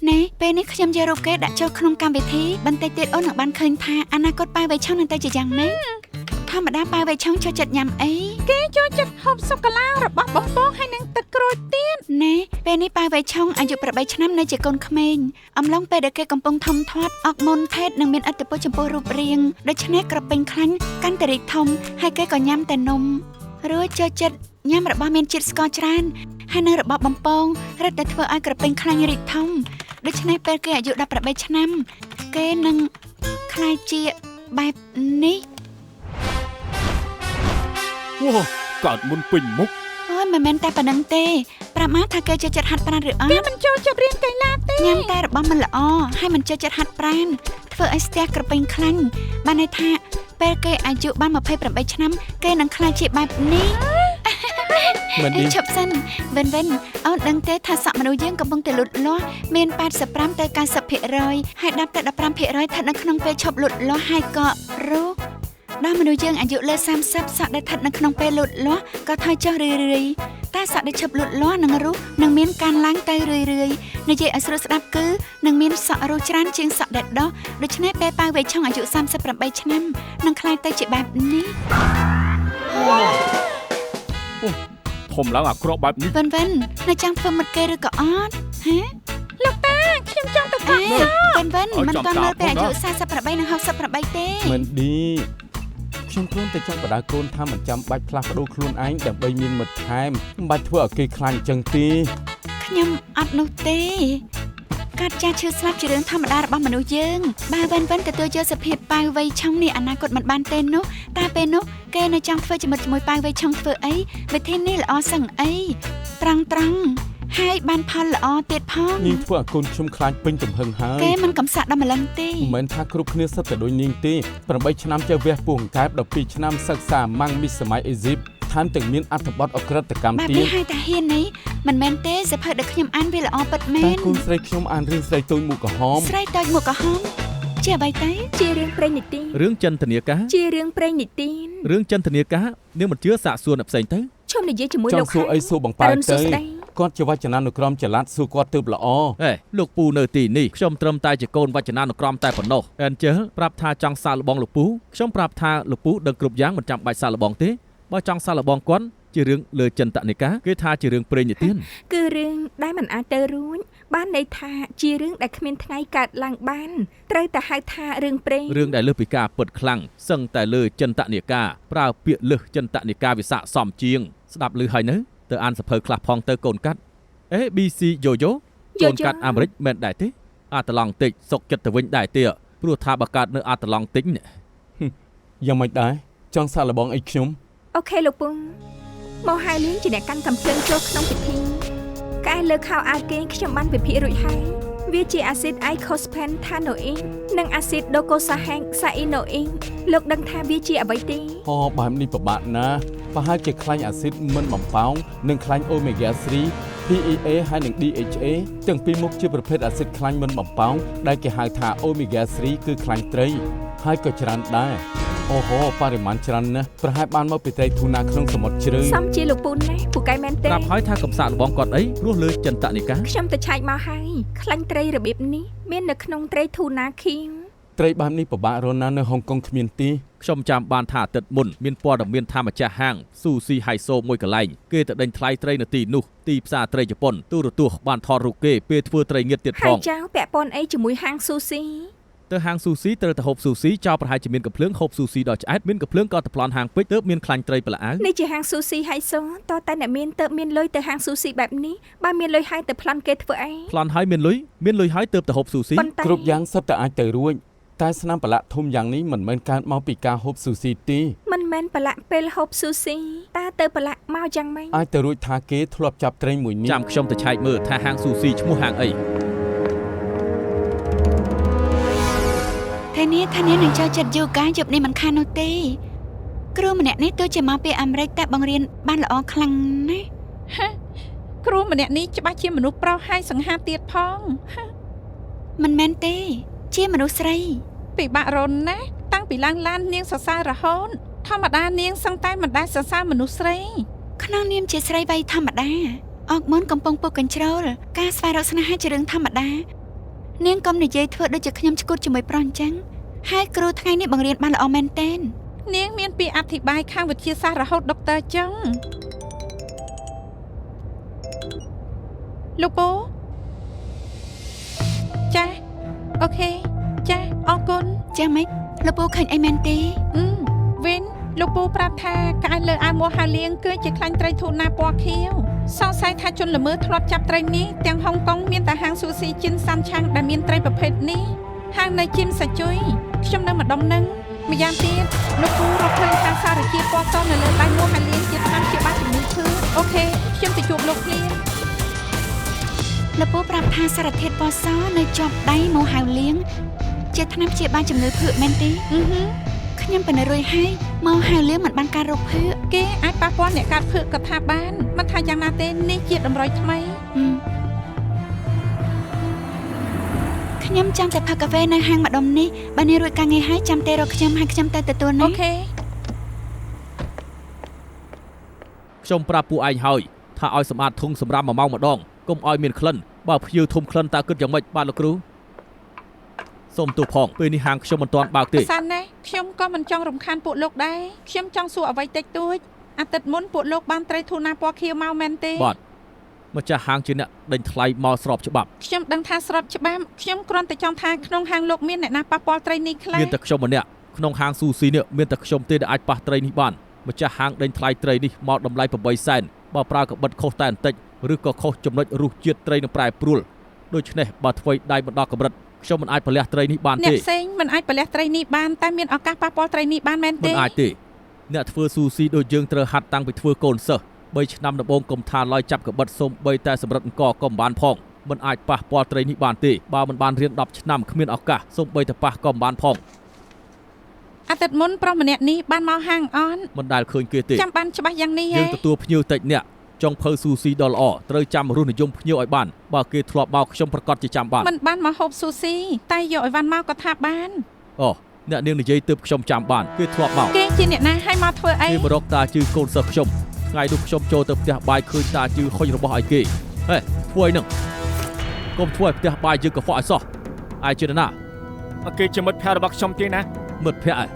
ណែពេលនេះខ្ញុំយករូបគេដាក់ចូលក្នុងកម្មវិធីបន្តិចទៀតអូននឹងបានឃើញថាអនាគតប៉ាវវៃឆុងនឹងទៅជាយ៉ាងម៉េចធម្មតាប៉ាវវៃឆុងចូលចិត្តញ៉ាំអី គេចូលចិត្តហូបសូកូឡារបស់បងបងហើយនឹងទឹកក្រូចទៀត ណែពេលនេះប៉ាវវៃឆុងអាយុ8ឆ្នាំនៅជាកូនក្មេងអំឡុងពេលដែលគេកំពុងធំធាត់អរម៉ូនភេទនឹងមានឥទ្ធិពលចំពោះរូបរាងដូច្នេះក្រពេញខ្លាញ់កាន់តែរីកធំហើយគេក៏ញ៉ាំតែនំរួចចូលចិត្តញ៉ាំរបស់មានជាតិស្ករច្រើនហើយនៅរបស់បំពងរឹតតែធ្វើឲ្យក្រពេញខ្លាញ់រីកធំដូច្នេះពេលគេអាយុ18ឆ្នាំគេនឹងខ្លាយជាបែបនេះ វ៉ាកើតមុនពេញមុខ អូយមិនមែនតែប៉ុណ្្នឹងទេប្រាប់មកថាគេចូលចិត្តហាត់ប្រាណឬអត់ គេមិនចូលចិត្តរៀនកីឡាទេ ញ៉ាំតែរបស់មិនល្អហើយមិនចូលចិត្តហាត់ប្រាណធ្វើឲ្យស្ទះក្រពេញខ្លាញ់បានន័យថាពេលគេអាយុបាន28ឆ្នាំគេនឹងខ្លាចជាបែបនេះ មិនឌី ឈប់សិនវិនអូនដឹងទេថាសក់មនុស្សយើងកំពុងតែលូតលាស់មាន85ទៅ 90% ហើយ10ទៅ 15% ស្ថិតនៅក្នុងពេលឈប់លូតលាស់ហើយក៏រស់ដល់មនុស្សយើងអាយុលើ30សក់ដែលស្ថិតនៅក្នុងពេលលូតលាស់ក៏ថយចុះរឿយៗតែសក់ដែលឈប់លូតលាស់នឹងរស់នឹងមានការឡើងទៅរឿយៗនិយាយឲ្យស្រួលស្ដាប់គឺនឹងមានសក់រស់ច្រើនជាងសក់ដែលដុះដូច្នេះពេលប៉ាវវៃឆុងអាយុ38ឆ្នាំនឹងក្លាយទៅជាបែបនេះ ធំឡើងអាក្រក់បែបនេះ វិនវិននៅចង់ធ្វើមិត្តគេឬក៏អត់ហ៎ លោកតាខ្ញុំចង់ទៅកក់ វិនវិនមិនទាន់លើពីអាយុ48និង68ទេ មិនឌីខ្ញុំគ្រាន់តែចង់បដៅកូនថាមិនចាំបាច់ផ្លាស់ប្ដូរខ្លួនឯងដើម្បីមានមិត្តថែមមិនបាច់ធ្វើឲ្យគេខ្លាចអញ្ចឹងទេ ខ្ញុំអត់នោះទេកាត់ចាស់ឈឺស្លាប់ជារឿងធម្មតារបស់មនុស្សយើងបើវិនវិនទទួលយកសភាពប៉ៅវ័យឆុងនេះអនាគតមិនបានទេនោះតែពេលនោះគេនៅចង់ធ្វើជាមួយប៉ៅវ័យឆុងធ្វើអីវិធីនេះល្អសឹងអីត្រង់ហើយបានផលល្អទៀតផង នាងធ្វើឲ្យកូនខ្ញុំខ្លាចពេញទំហឹងហើយ គេមិនកំសាកដល់ម្លឹងទេ មិនមែនថាគ្រប់គ្នាសិតតែដូចនាងទេ8ឆ្នាំចេះវះពោះអង្កែប12ឆ្នាំសិក្សាម៉ាំងមីសម័យអេស៊ីបថែមទាំងមានអត្ថបទអក្រិតកម្ម បែប ទៀ នេះ ង ហើយតាហ៊ាននេះមិនមែនទេសភៅដែលខ្ញុំអានវាល្អពិតមែ តែ ន កូនស្រីខ្ញុំអានរឿងស្រីតូចមុខក្រហម ស្រីតូចមួកក្រហមជាអ្វីទៅ ជារឿងព្រេងនិទាន រឿងចិនធនាការ ជារឿងព្រេងនិទាន រឿងចិនធនាការនាងមិនជឿសាកសួរអ្នកផ្សេងទៅ ឈុំនិយាយជាមួយ ច លោក ង់សួរអីសួរបងប៉ែ អរុនសួ ទៅ ស្ដី គាត់ជាវចនានុក្រមចល័តសួរគាត់ទើបល្អ ហេលោកពូនៅទីនេះខ្ញុំត្រឹមតែជាកូនវចនានុក្រមតែប៉ុណ្ណោះអែនជើប្រាប់ថាចង់សាកល្បងលោកពូខ្ញុំប្រាប់ថាលោកពូដឹងគ្រប់យ៉ាងមិនចាំបាច់សាកល្បងទេបើចង់សាកល្បងគាត់ជារឿងលើចិនតនិកាគេថាជារឿងព្រេងនិទាន គឺរឿងដែលមិនអាចទៅរួចបានន័យថាជារឿងដែលគ្មានថ្ងៃកើតឡើងបានត្រូវតែហៅថារឿងព្រេង រឿងដែលលើសពីការពិតខ្លាំងសឹងតែលើចិនតនិកាប្រើពាក្យលើសចិនតនិកាវិសាកសមជាងស្ដាប់ឮហើយនៅទៅអានសភៅខ្លះផងទៅកូនកាត់ ABC យោយោកូនកាត់អាមេរិកមែនដែរទេអាតឡង់តិចសុកចិត្តទៅវិញដែរទេព្រោះថាបើកើតនៅអាតឡង់តិចនេះ យ៉ាងម៉េចដែរចង់សាកល្បងអីខ្ញុំ អូខេលោកពងមកហៅលៀងជាអ្នកកាន់កំភ្លើងចូលក្នុងពិធីកែលើខោអាវគេខ្ញុំបានវិភាគរួចហើយវាជាអាស៊ីត Icosapentaenoic និងអាស៊ីត Docosahexaenoic លោកដឹងថាវាជាអ្វីទេ ហ៎បែបនេះពិបាកណាស់ប្រហែលជាខ្លាញ់អាស៊ីតមិនបំប៉ោងនិងខ្លាញ់ Omega 3 PEA ហើយនិង DHA ទាំងពីរមុខជាប្រភេទអាស៊ីតខ្លាញ់មិនបំប៉ោងដែលគេហៅថា Omega 3 គឺខ្លាញ់ត្រីហើយក៏ច្រើនដែរអូហូបរិមាណច្រើនណាស់ប្រហែលបានមកពីត្រីទូណាក្នុងសមុទ្រជ្រៅ សំជាលោកពូនណាពូកែមែនទេ ប្រាប់ហើយថាកំសាកល្បងគាត់អីព្រោះលើចិនតនិកា ខ្ញុំទៅឆែកមកហើយខ្លាញ់ត្រីរបៀបនេះមាននៅក្នុងត្រីធូណាខៀង ត្រីបែបនេះពិបាករកណាស់នៅហុងកុងគ្មានទេ ខ្ញុំចាំបានថាអាទិត្យមុនមានព័ត៌មានថាម្ចាស់ហាងស៊ូស៊ីហៃសូមួយកន្លែងគេទៅដេញថ្លៃត្រីនៅទីនោះទីផ្សារត្រីជប៉ុនទូរទស្សន៍បានថតរូបគេពេលធ្វើត្រីងៀតទៀតផ ហើយ ង ចៅពាក់ព័ន្ធអីជាមួយហាងស៊ូស៊ី ទៅហាងស៊ូស៊ីត្រូវតែហូបស៊ូស៊ីចោលប្រហែលជាមានកំភ្លើងហូបស៊ូស៊ីដល់ឆ្អែតមានកំភ្លើងក៏ទៅប្លន់ហាងពេជ្រទើបមានខ្លាញ់ត្រីប្រឡាអៅ នេះជាហាងស៊ូស៊ីហៃសូតើតែអ្នកមានទៅមានលុយទៅហាងស៊ូស៊ីបែបនេះបើមានលុយហើយទៅប្លន់គេធ្វើអី ប្លន់ហើយមានលុយហើយទើបទៅហូបស៊ូស៊ី ប៉ុន្តែ គ្រប់យ៉ាងសុទ្ធតែអាចទៅរួចតែស្នាមប្រឡាក់ធំយ៉ាងនេះមិនមែនកើតមកពីការហូបស៊ូស៊ីទេ មិនមែនប្រឡាក់ពេលហូបស៊ូស៊ីតើទៅប្រឡាក់មកយ៉ាងម៉េច អាចទៅរួចថាគេធ្លាប់ចាប់ត្រីមួយនេះ ចាំខ្ញុំទៅឆែកមើលថាហាងស៊ូស៊ីឈ្មោះហាងអី ថ្ងៃនេះនឹងចូលចិត្តយូហ្គាយប់នេះមិនខាននោះទេគ្រូម្នាក់នេះទោះជាមកពីអាមេរិកតែបង្រៀនបានល្អខ្លាំងណាស់ គ្រូម្នាក់នេះច្បាស់ជាមនុស្សប្រុសហើយសង្ហាទៀតផង មិនមែនទេជាមនុស្សស្រី ពិបាករនណាស់តាំងពីឡើងឡាននាងសរសើររហូតធម្មតានាងសឹងតែមិនដែលសរសើរមនុស្សស្រី ក្នុងនាមជាស្រីវ័យធម្មតាអកមុនកំពុងពុកកញ្ជ្រោលការស្វែងរកស្នេហាជារឿងធម្មតានាងកុំនិយាយធ្វើដូចជាខ្ញុំឈួតជាមួយប្រុសអញ្ចឹងហើយគ្រូថ្ងៃនេះបង្រៀនបានល្អមែនទែន នាងមានពាក្យអធិប្បាយខាងវិទ្យាសាស្ត្ររហូតដុកទ័រចឹងលោកពូចាអូខេចាអរគុណ ចាំម៉េចលោកពូឃើញអីមែនទេ វិនលោកពូប្រាប់ថាកាយលើអាវមួហាលៀងគឺជាខ្លាញ់ត្រីធូណាពណ៌ខៀវសង្ស័យថាជនល្មើសធ្លាប់ចាប់ត្រីនេះទាំងហុងកុងមានតែហាងស៊ូស៊ីជីនសាន់ឆាងដែលមានត្រីប្រភេទនេះហាងនៅជីមសាជុយខ្ញុំនៅម្ដុំនឹងម្យ៉ាងទៀតលោកពូរកឃើញថាសារជាតិពណ៌សនៅលើដៃមួហាលៀងជាថ្នាំព្យាបាលជំងឺឈឺអូខេខ្ញុំទៅជួបលោកភ្លាម លោកពូប្រាប់ថាសារធាតុពណ៌សនៅជាប់ដៃមោហៅលៀងជាថ្នាំព្យាបាលជំងឺភើកមែនទេខ្ញុំប៉ុណ្ណឹងរួចហើយមោហៅលៀងមិនបានការរោគភើក គេអាចប៉ះពាល់អ្នកកាត់ភើកក៏ថាបានមិនថាយ៉ាងណាទេនេះជាតម្រុយថ្មី ខ្ញុំចាំតែផឹកកាហ្វេនៅហាងម្ដុំនេះបើនេះរួចការងារហើយចាំតែរកខ្ញុំហើយខ្ញុំទៅទទួលណា អូខេ ខ្ញុំប្រាប់ពួកឯងហើយថាឲ្យសម្អាតធុងសម្រាប់1ម៉ោងម្ដងកុំឲ្យមានក្លិនបើភ្ញៀវធំក្លិនតើគិតយ៉ាងម៉េចបាទលោកគ្រូសូមទោសផងពេលនេះហាងខ្ញុំមិនទាន់បើកទេ សានណាខ្ញុំក៏មិនចង់រំខានពួកលោកដែរខ្ញុំចង់សួរអ្វីតិចតួច អាទិត្យមុនពួកលោកបានត្រីធូណាពណ៌ខៀវមកមែនទេ បាទម្ចាស់ហាងជាអ្នកដេញថ្លៃមកស្របច្បាប់ ខ្ញុំដឹងថាស្របច្បាប់ខ្ញុំគ្រាន់តែចង់ថាក្នុងហាងលោកមានអ្នកណាប៉ះពាល់ត្រីនេះខ្លះ មានតែខ្ញុំម្នាក់ក្នុងហាងស៊ូស៊ីនេះមានតែខ្ញុំទេដែលអាចប៉ះត្រីនេះបានម្ចាស់ហាងដេញថ្លៃត្រីនេះមកតម្លៃ8សែនបើប្រើកបិតខុសតែបន្តិចឬក៏ខុសចំណុចរសជាតិត្រីនឹងប្រែប្រួលដូច្នេះបើធ្វើដៃមិនដល់កម្រិតខ្ញុំមិនអាចប្រលះត្រីនេះបាន អ្នក ទេ ផ្សេងមិនអាចប្រលះត្រីនេះបានតែមានឱកាសប៉ះពាល់ត្រីនេះបានមែន មិន ទេ អាចទេអ្នកធ្វើស៊ូស៊ីដូចយើងត្រូវហាត់តាំងពីធ្វើកូនសិស្ស3ឆ្នាំដំបូងកុំថាឡើយចាប់កបិតសូម្បីតែសម្រិតអង្គក៏មិនបានផងមិនអាចប៉ះពាល់ត្រីនេះបានទេបើមិនបានរៀន10ឆ្នាំគ្មានឱកាសសូម្បីតែប៉ះក៏មិនបានផង អាទិត្យមុនប្រុសម្នាក់នេះបានមកហាងអន មិនដែលឃើញគេទេ ចាំបានច្បាស់យ៉ាងនេះ យើង ហ៎ ទទួលភ្ញៀវតិចអ្នកចង់ភៅស៊ូស៊ីដ៏ល្អត្រូវចាំរសនិយមភ្ញៀវឲ្យបានបើគេធ្លាប់មកខ្ញុំប្រកាសជាចាំបាន មិនបានមកហូបស៊ូស៊ីតែយកអីវ៉ាន់មកក៏ថាបាន អូអ្នកនាងនិយាយទើបខ្ញុំចាំបានគេធ្លាប់មក គេជាអ្នកណាឲ្យមកធ្វើអី គេមករកតាជឺកូនសិស្សខ្ញុំថ្ងៃនោះខ្ញុំចូលទៅផ្ទះបាយឃើញតាជឺហុចរបស់ឲ្យគេហេធ្វើអីនឹងកុំធ្វើឲ្យផ្ទះបាយយើងកខ្វក់ឲ្យសោះអាយជាណា គេជាមិត្តភក្តិរបស់ខ្ញុំទេណា មិត្តភក្តិ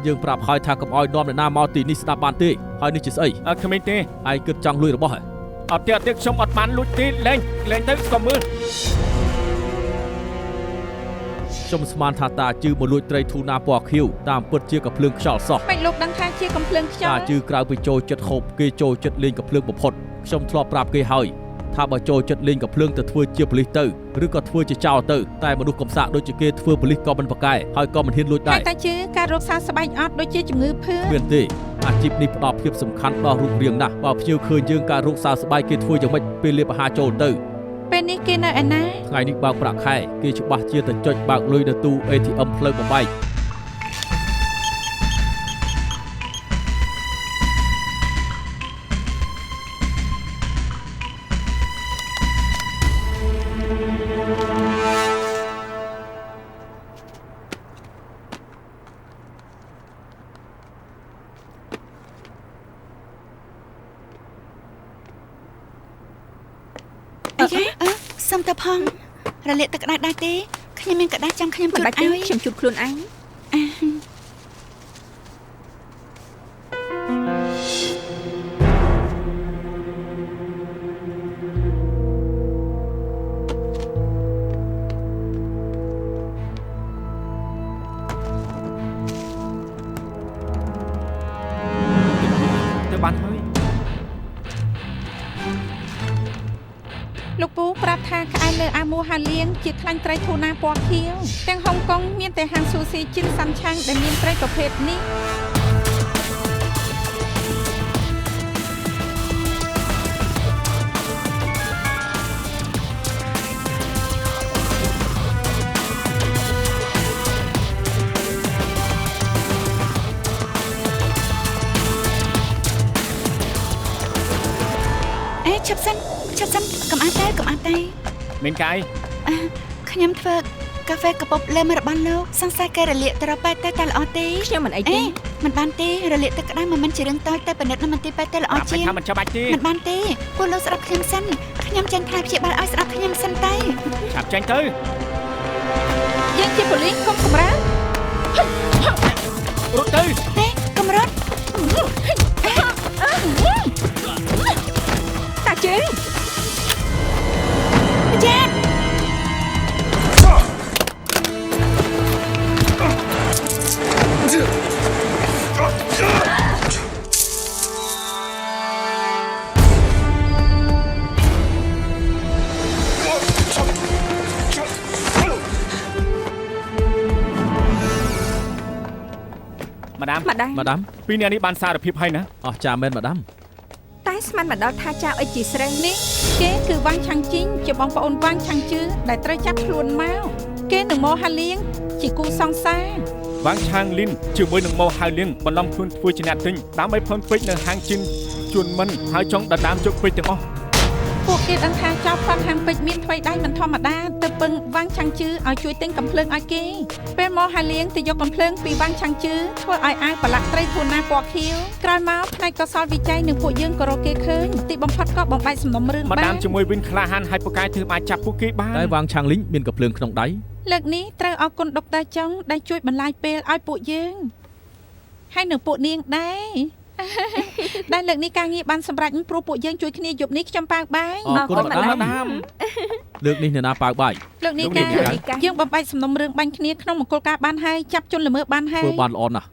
យើងប្រាប់ឲ្យថាកុំឲ្យនាំអ្នកណាមកទីនេះស្ដាប់បានទេហើយនេះជាស្អី គ្មានទេ ឯងគិតចង់លួចរបស់ហ៎ អត់ទេខ្ញុំអត់បានលួចទេលេងទៅក៏មើល ខ្ញុំស្មានថាតាជឺមកលួចត្រីធូណាពណ៌ខៀវតាមពិតជាកំភ្លើងខ្យល់សោះ បែបលោកដឹងថាជាកំភ្លើងខ្យ តា ល់ ជឺក្រៅពីចូលចិត្តហូបគេចូលចិត្តលេងកំភ្លើងបំផុតខ្ញុំធ្លាប់ប្រាប់គេហើយថាបើចូលចិត្តលេងកំភ្លើងទៅធ្វើជាប៉ូលីសទៅឬក៏ធ្វើជាចោរទៅតែមនុស្សកំសាកដូចជាគេធ្វើប៉ូលីសក៏មិនប្រកែហើយក៏មិនហ៊ានលួចដែរ តែជាការរកសារស្បែកអត់ដូចជាជំងឺភឿ មានទេអាជីពនេះផ្ដល់ភាពសំខាន់ដល់រូបរាងណាស់បើភ្ញៀវឃើញយើងការរកសារស្បែកគេធ្វើយ៉ាងម៉េចពេលលាបអាហារចូលទៅ ពេលនេះគេនៅឯណា ថ្ងៃនេះបើកប្រាក់ខែគេច្បាស់ជាទៅចុចបើកលុយនៅទូ ATM ផ្លូវបំបែក អីគេសុំទៅផងរលាកទឹកក្តៅដែរទេខ្ញុំមានក្តៅចាំខ្ញុំ មិន ជូត បាច់ទេ ឲ្យ ខ្ញុំជូតខ្លួនឯង ទៅបានហើយ លោកពូប្រាប់ថាក្អែលើអាមួហាលៀងជាខ្លាញ់ត្រីធូណាពណ៌ខៀវទាំងហុងកុងមានតែហាងស៊ូស៊ីជីនសាន់ឆាំងដែលមានត្រីប្រភេទនេះ ឈប់សិនកុំអត់តែ មានកាយ ខ្ញុំធ្វើកាហ្វេកពុបលើមរបស់លោកសង្ស័យគេរលាកទៅរកពេទ្យទៅតែល្អទេ ខ្ញុំមិនអីទេ មិនបានទេរលាកទឹកក្តៅមិនមែនជារឿងតូចតែពិនិត្យនៅមន្ទីរពេទ្យទៅល្អ តាម ជាង ថាមិនចាំបាច់ទេ មិនបានទេពួកលោកស្ដាប់ខ្ញុំសិនខ្ញុំចេញថ្លៃព្យាបាលឲ្យស្ដាប់ខ្ញុំសិនទៅ ឆាប់ចេញទៅ យើងជាប៉ូលីសកុំកម្រើ រត់ទៅ ទេកុំរត់ តាជើង ចាត់ ម៉ាដាម ម៉ាដាម ពីរនាក់នេះបានសារភាពហើយណា អស់ចាមែនម៉ាដាម តែស្មានមកដល់ថាចៅអីជាស្រី នេះគេគឺវ៉ាងឆាំងជីងជាបងប្អូនវ៉ាងឆាំងជឿដែលត្រូវចាប់ខ្លួនមកគេនឹងមកហាលៀងជាគូសង្សារ វ៉ាងឆាងលីនជាមួយនឹងម៉ូហៅលៀងបន្លំខ្លួនធ្វើជាអ្នកទិញដើម្បីផឹងពេជ្រនៅហាងជីនជួនមិនហើយចង់ដណ្ដើមយកពេជ្រទាំងអស់ ពួកគេដឹងថាចៅផាត់ហាងពេជ្រមានថ្មីដៃមិនធម្មតាទៅពឹងវ៉ាងឆាំងជឿឲ្យជួយទិញកំភ្លើងឲ្យគេពេលមកហាលៀងទៅយកកំភ្លើងពីវ៉ាងឆាំងជឿធ្វើឲ្យអាវប្រឡាក់ត្រីធូណាពណ៌ខៀវក្រោយមកផ្នែកកសលវិច័យនឹងពួកយើងក៏រកគេឃើញទីបំផុតក៏បំបែកសំណុំរឿង ម៉ា បា ដាម ន ជាមួយវិញក្លាហានហើយពូកែធ្វើអាចចាប់ពួកគេបាន តែវាងឆាងលីងមានកំភ្លើងក្នុងដៃ លើកនេះត្រូវអរគុណដុកទ័រចុងដែលជួយបន្លាយពេលឲ្យពួកយើងហើយនៅពួកនាងដែរ ដែលលើកនេះការងារបានសម្រេចព្រោះពួកយើងជួយគ្នាយប់នេះខ្ញុំប៉ាវបាយ អរគុណម្ដាមលើកនេះអ្នកណាប៉ាវបាយ លើកនេះការយើងបំបែកសំណុំរឿងបាញ់គ្នាក្នុងមង្គលការបានហើយចាប់ជនល្មើសបានហើយ ធ្វើបានល្អណាស់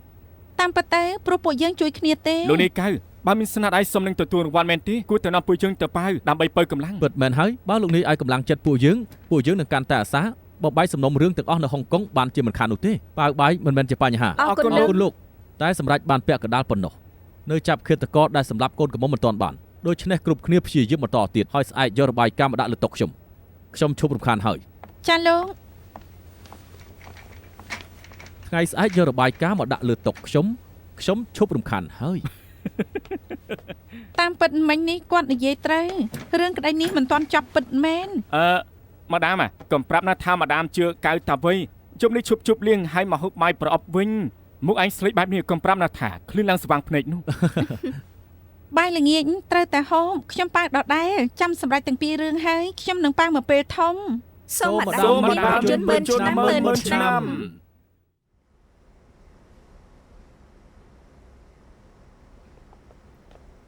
តាមពិតទៅព្រោះពួកយើងជួយគ្នាទេ លោកនាយកៅបើមានស្នាដៃសុំនឹងទទួលរង្វាន់មែនទេគួរតែនាំពួកយើងទៅប៉ាវដើម្បីបើកម្លាំង ពិតមែនហើយបើលោកនេះឲ្យកម្លាំងចិត្តពួកយើងនឹងកាន់តែអាសាបំបាយសំណុំរឿងទាំងអស់នៅហុងកុងបានជាមិនខាននោះទេប៉ាវបាយមិនមែនជាបញ្ហា អរគុណ លោកតែសម្រាប់បានពាក់កណ្ដាលប៉ុណ្ណោះនៅចាប់ឃាតករដែលសម្លាប់កូនកំមុំមិនទាន់បានដូច្នេះគ្រប់គ្នាព្យាយាមបន្តទៀតហើយស្អែកយករបាយការណ៍មកដាក់លើតុខ្ញុំឈប់រំខានហើយ ចាលោក ថ្ងៃស្អែកយករបាយការណ៍មកដាក់លើតុខ្ញុំឈប់រំខានហើយ តាមពិតមិញនេះគាត់និយាយត្រូវរឿងក្តីនេះមិនទាន់ចប់ពិតមែន ម៉ាដាមកុំប្រាប់ណាថាម៉ាដាមជឿកៅតាវៃជុំនេះឈប់លៀងហើយមកហូបបាយប្រអប់វិញមុខឯងស្លេកបែបនេះកុំប្រាប់ណាថាឃ្លឿនឡើងស្វាងភ្នែកនោះ បាយល្ងាចត្រូវតែហូបខ្ញុំប៉ាវដដែលចាំសម្រាប់ទាំងពីររឿងហើយខ្ញុំនឹងប៉ាវមកពេលធំ សូមម្ដាមជឿនមើលឆ្នាំ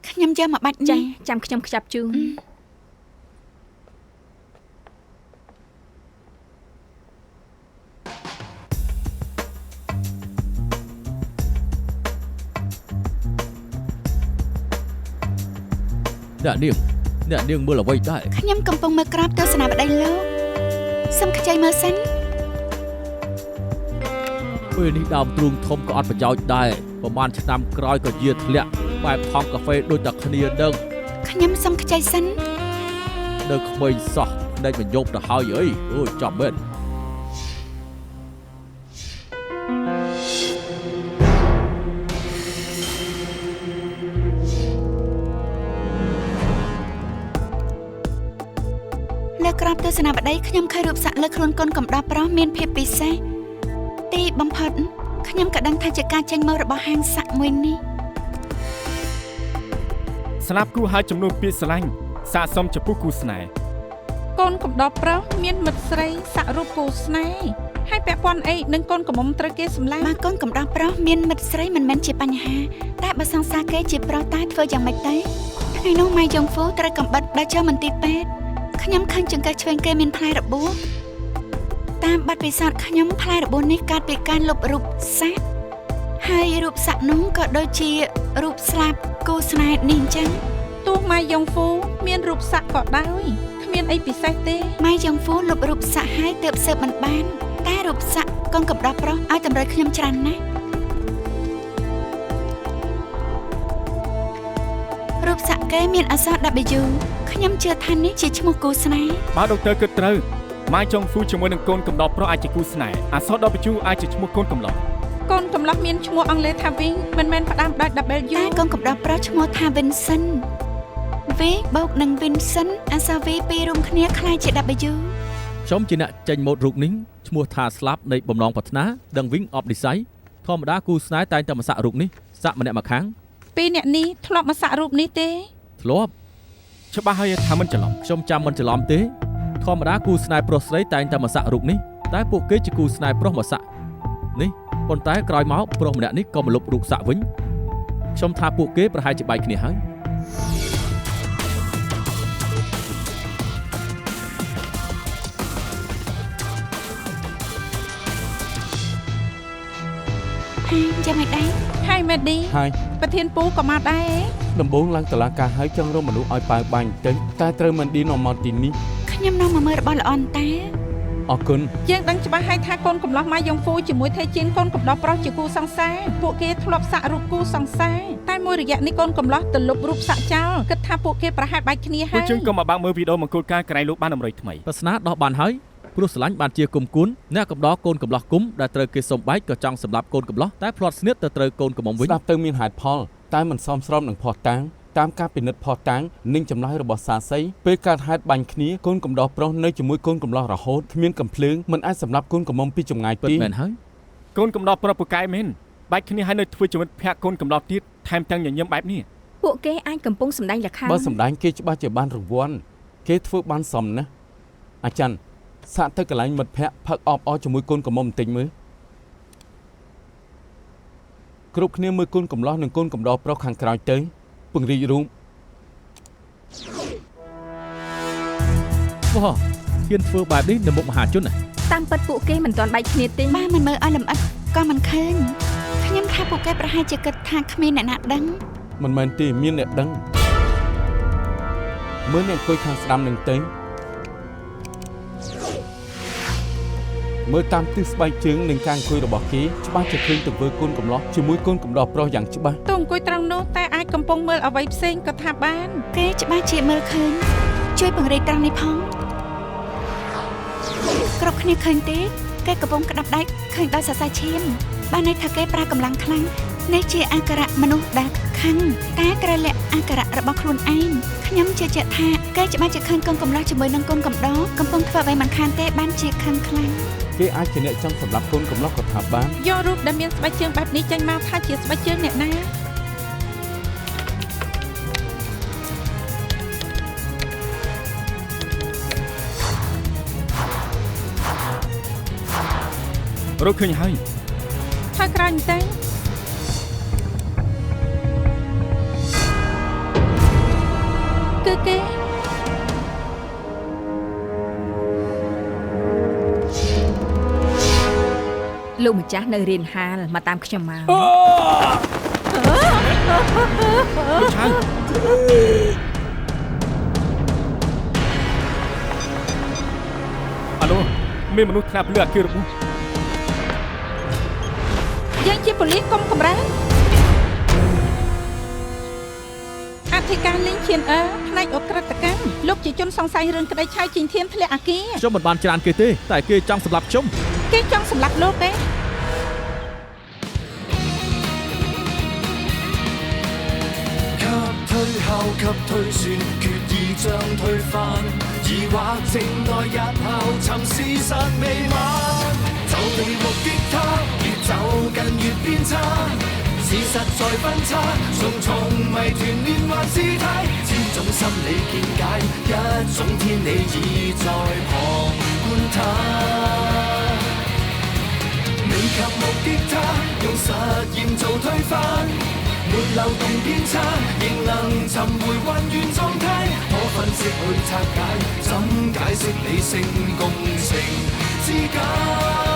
ខ្ញុំយកមកបាច់ ចា នេះ ចាំខ្ញុំខ្ចាប់ជូន អ្នកនាងមើលអ្វីដែរ ខ្ញុំកំពុងមើលក្រាបទស្សនាបដីលោកសូមខ្ចីមើលសិន ពេលនេះដើមទ្រូងធំក៏អត់ប្រយោជន៍ដែរប្រហែលឆ្នាំក្រោយក៏យាធ្លាក់បែបថង់កាហ្វេដូចតែគ្នាដឹង ខ្ញុំសូមខ្ចីសិន នៅក្មេងសោះភ្នែកបញ្ញប់ទៅហើយអីអូយចាំមែន លើក្រាបទស្សនាបដីខ្ញុំឃើញរូបសាក់លើខ្លួនកូនកំដរប្រុសមានភាពពិសេសទីបំផុតខ្ញុំក៏ដឹងថាជាការចេញមករបស់ហាងសាក់មួយនេះ ស្លាប់គូហើយចំនួនពាក្យស្រឡាញ់សាកសមចំពោះគូស្នេហ៍ កូនកំដរប្រុសមានមិត្តស្រីសាក់រូបគូស្នេហ៍ហើយពាក់ព័ន្ធអីនឹងកូនកំមុំត្រូវគេសម្លាប់ បើកូនកំដរប្រុសមានមិត្តស្រីមិនមែនជាបញ្ហាតែបើសង្សារគេជាប្រុសតែធ្វើយ៉ាងម៉េចទៅថ្ងៃនោះម៉ៃយ៉ុងហ្វូត្រូវកំបិតដល់ចូលមន្ទីរពេទ្យខ្ញុំឃើញចង្កេះឆ្វេងគេមានផ្លែរបួសតាមបទពិសោធន៍ខ្ញុំផ្លែរបួសនេះកើតពីការលុបរូបសាក់ហើយរូបសាក់នោះក៏ដូចជារូបស្លាប់គូស្នេហ៍នេះអញ្ចឹង ទោះម៉ៃយ៉ុងហ្វូមានរូបសាក់ក៏ដោយគ្មានអីពិសេសទេ ម៉ៃយ៉ុងហ្វូលុបរូបសាក់ហើយទើបស៊ើបមិនបានតែរូបសាក់កូនកំដរប្រុសឲ្យតម្រូវខ្ញុំច្រើនណាស់រូបសាក់គេមានអក្សរ W ខ្ញុំជឿថានេះជាឈ្មោះគូស្នេហ៍ បើដុកទ័រគិតត្រូវម៉ាយចុងហ្វូជាមួយនឹងកូនកំដរប្រុសអាចជាគូស្នេហ៍អក្សរ W អាចជាឈ្មោះកូនកំឡោះ កូនកំឡោះមានឈ្មោះអង់គ្លេសថា Wing មិនមែនផ្ដាំដោយ W តែកូនកំដរប្រុសឈ្មោះថា Vincent V បូកនឹង Vincent អក្សរ V ពីររួមគ្នាคล้ายជា W ខ្ញុំជាអ្នកចេញម៉ូដរូបនេះឈ្មោះថាស្លាប់នៃបំណងប្រាថ្នាដឹង Wing of Desire ធម្មតាគូស្នេហ៍តែងតែមកសាក់រូបនេះសាក់ម្នាក់មកខាង ពីរអ្នកនេះធ្លាប់មកសាក់រូបនេះទេ ធ្លាប់ ច្បាស់ហើយថាមិនច្រឡំ ខ្ញុំចាំមិនច្រឡំទេធម្មតាគូស្នេហ៍ប្រុសស្រីតែងតែមកសាក់រូបនេះតែពួកគេជាគូស្នេហ៍ប្រុសមកសាក់នេះប៉ុន្តែក្រោយមកប្រុសម្នាក់នេះក៏មកលុបរូបសាក់វិញខ្ញុំថាពួកគេប្រហែលជាបែកគ្នាហើយ ចាំមិនដែរ ហើយមេឌី ហើយ ប្រធានពូក៏មកដែរ ដំបូងឡើងតឡាការហើយចង់រកមនុស្សឲ្យប៉ាវបាញ់ទៅតែត្រូវមិនឌីនាំមកទីនេះ ខ្ញុំនាំមកមើលរបស់ល្អនតា អរគុណ យើងដឹងច្បាស់ហើយថាកូនកំឡោះម៉ៃយ៉ុងហ្វូជាមួយថេជីនកូនកំដរប្រុសជាគូសង្សារពួកគេធ្លាប់សាក់រូបគូសង្សារតែមួយរយៈនេះកូនកំឡោះទៅលុបរូបសាក់ចោលគិតថាពួកគេប្រហែលបែកគ្នាហើ ពួក យ យើងក៏មកបើកមើលវីដេអូមង្គលការក្រៃលោកបានតម្រុយថ្មី ប្រស្នាដោះបានហើយព្រោះស្រឡាញ់បានជាគុំគួនអ្នកកំដរកូនកំឡោះគុំដែលត្រូវគេសំបែកក៏ចង់សម្លាប់កូនកំឡោះតែផ្្លាត់ស្នៀតទៅត្រូវកូនកំមុំវិញ ស្ដាប់ទៅមានហេតុផលតែមិនសមស្របនឹងភ័ស្តុតាងតាមការពិនិត្យភ័ស្តុតាងនិងចម្លើយរបស់សាស័យពេលកើតហេតុបាញ់គ្នាកូនកំដរប្រុសនៅជាមួយកូនកំឡោះរហូតគ្មានកំភ្លើងមិនអាចសម្លាប់កូនកំមុំពីចម្ងាយ ពិត ទេ មែនហើយក ូនកំដរប្រុសពូកែមែនបែកគ្នាហើយនៅធ្វើជីវិតភ័ក្រកូនកំដរទៀតថែមទាំងញញឹមបែបនេះ ពួកគេអាចកំពុងសម្ដែងល្ខោន បើសម្ដែងគេច្បាស់ជាបានរង្វាន់គេធ្វើបានសមណាស់អាចារ្យសាកទៅកន្លែងមិត្តភ័ក្តិផឹកអបអរជាមួយកូនកំមុំបន្តិចមើល គ្រប់គ្នាមើលកូនកំលោះនិងកូនកំដរប្រុសខាងក្រោយទៅពង្រីករូប វ៉ាហ៊ានធ្វើបែបនេះនៅមុខមហាជនណា តាមពិតពួកគេមិនទាន់បែកគ្នាទេ ម៉ែមិនមើលឲ្យលម្អិតក៏មិនឃើញខ្ញុំថាពួកគេប្រហែលជាគិតថាគ្មានអ្នកណាដឹង មិនមែនទេមានអ្នកដឹងមើលអ្នកអង្គុយខាងស្ដាំនឹងទៅមើលតាមទិសស្បែកជើងនិងការអង្គុយរបស់គេច្បាស់ជាឃើញទៅធ្វើកូនកំលោះជាមួយកូនកំដរប្រុសយ៉ាងច្បាស់ តើអង្គុយត្រង់នោះតែអាចកំពុងមើលអ្វីផ្សេងក៏ថាបាន គេច្បាស់ជាមើលឃើញជួយពង្រីកត្រង់នេះផងគ្រប់គ្នាឃើញទេគេកំពុងក្តាប់ដៃឃើញដោយសរសៃឈាមបានន័យថាគេប្រើកម្លាំងខ្លាំងនេះជាអាការៈមនុស្សដែលខឹងការក្រលាក់អាការៈរបស់ខ្លួនឯងខ្ញុំជឿជាក់ថាគេច្បាស់ជាឃើញកូនកំលោះជាមួយនឹងកូនកំដរកំពុងធ្វើអ្វីមិនខានទេបានជាខឹងខ្លាំង គេអាចជាអ្នកចង់សម្រាប់កូនកំលោះក៏ថាបាន យករូបដែលមានស្បែកជើងបែបនេះចេញមកថាជាស្បែកជើងអ្នកណា រកឃើញហើយ ថាក្រោយទៅគឺគេ លោកម្ចាស់នៅរៀនហាលមកតាមខ្ញុំមក លោកឆៅអាឡូមានមនុស្សស្លាប់លើអគាររបស់ យើងជាប៉ូលីសកុំកម្រើអធិការលីងឈៀនអឺផ្នែកអក្រិតកម្មលោកជាជនសង្ស័យរឿងក្តីឆាយជីងធានធ្លាក់អាគារ ខ្ញុំមិនបានច្រើនគេទេតែគេចង់សម្លាប់ខ្ញុំ គេចង់សម្លាប់លោកទេ 給推後給推算，決意將推翻，疑惑靜待日後尋事實未晚，就地目擊他，越走近越變差，事實在分岔，重重謎團連環事態，千種心理見解，一種天理已在旁觀他。未及目擊他，用實驗做推翻，沒漏洞偏差，仍能尋回混亂狀態，可分析去拆解，怎解釋理性共情之間？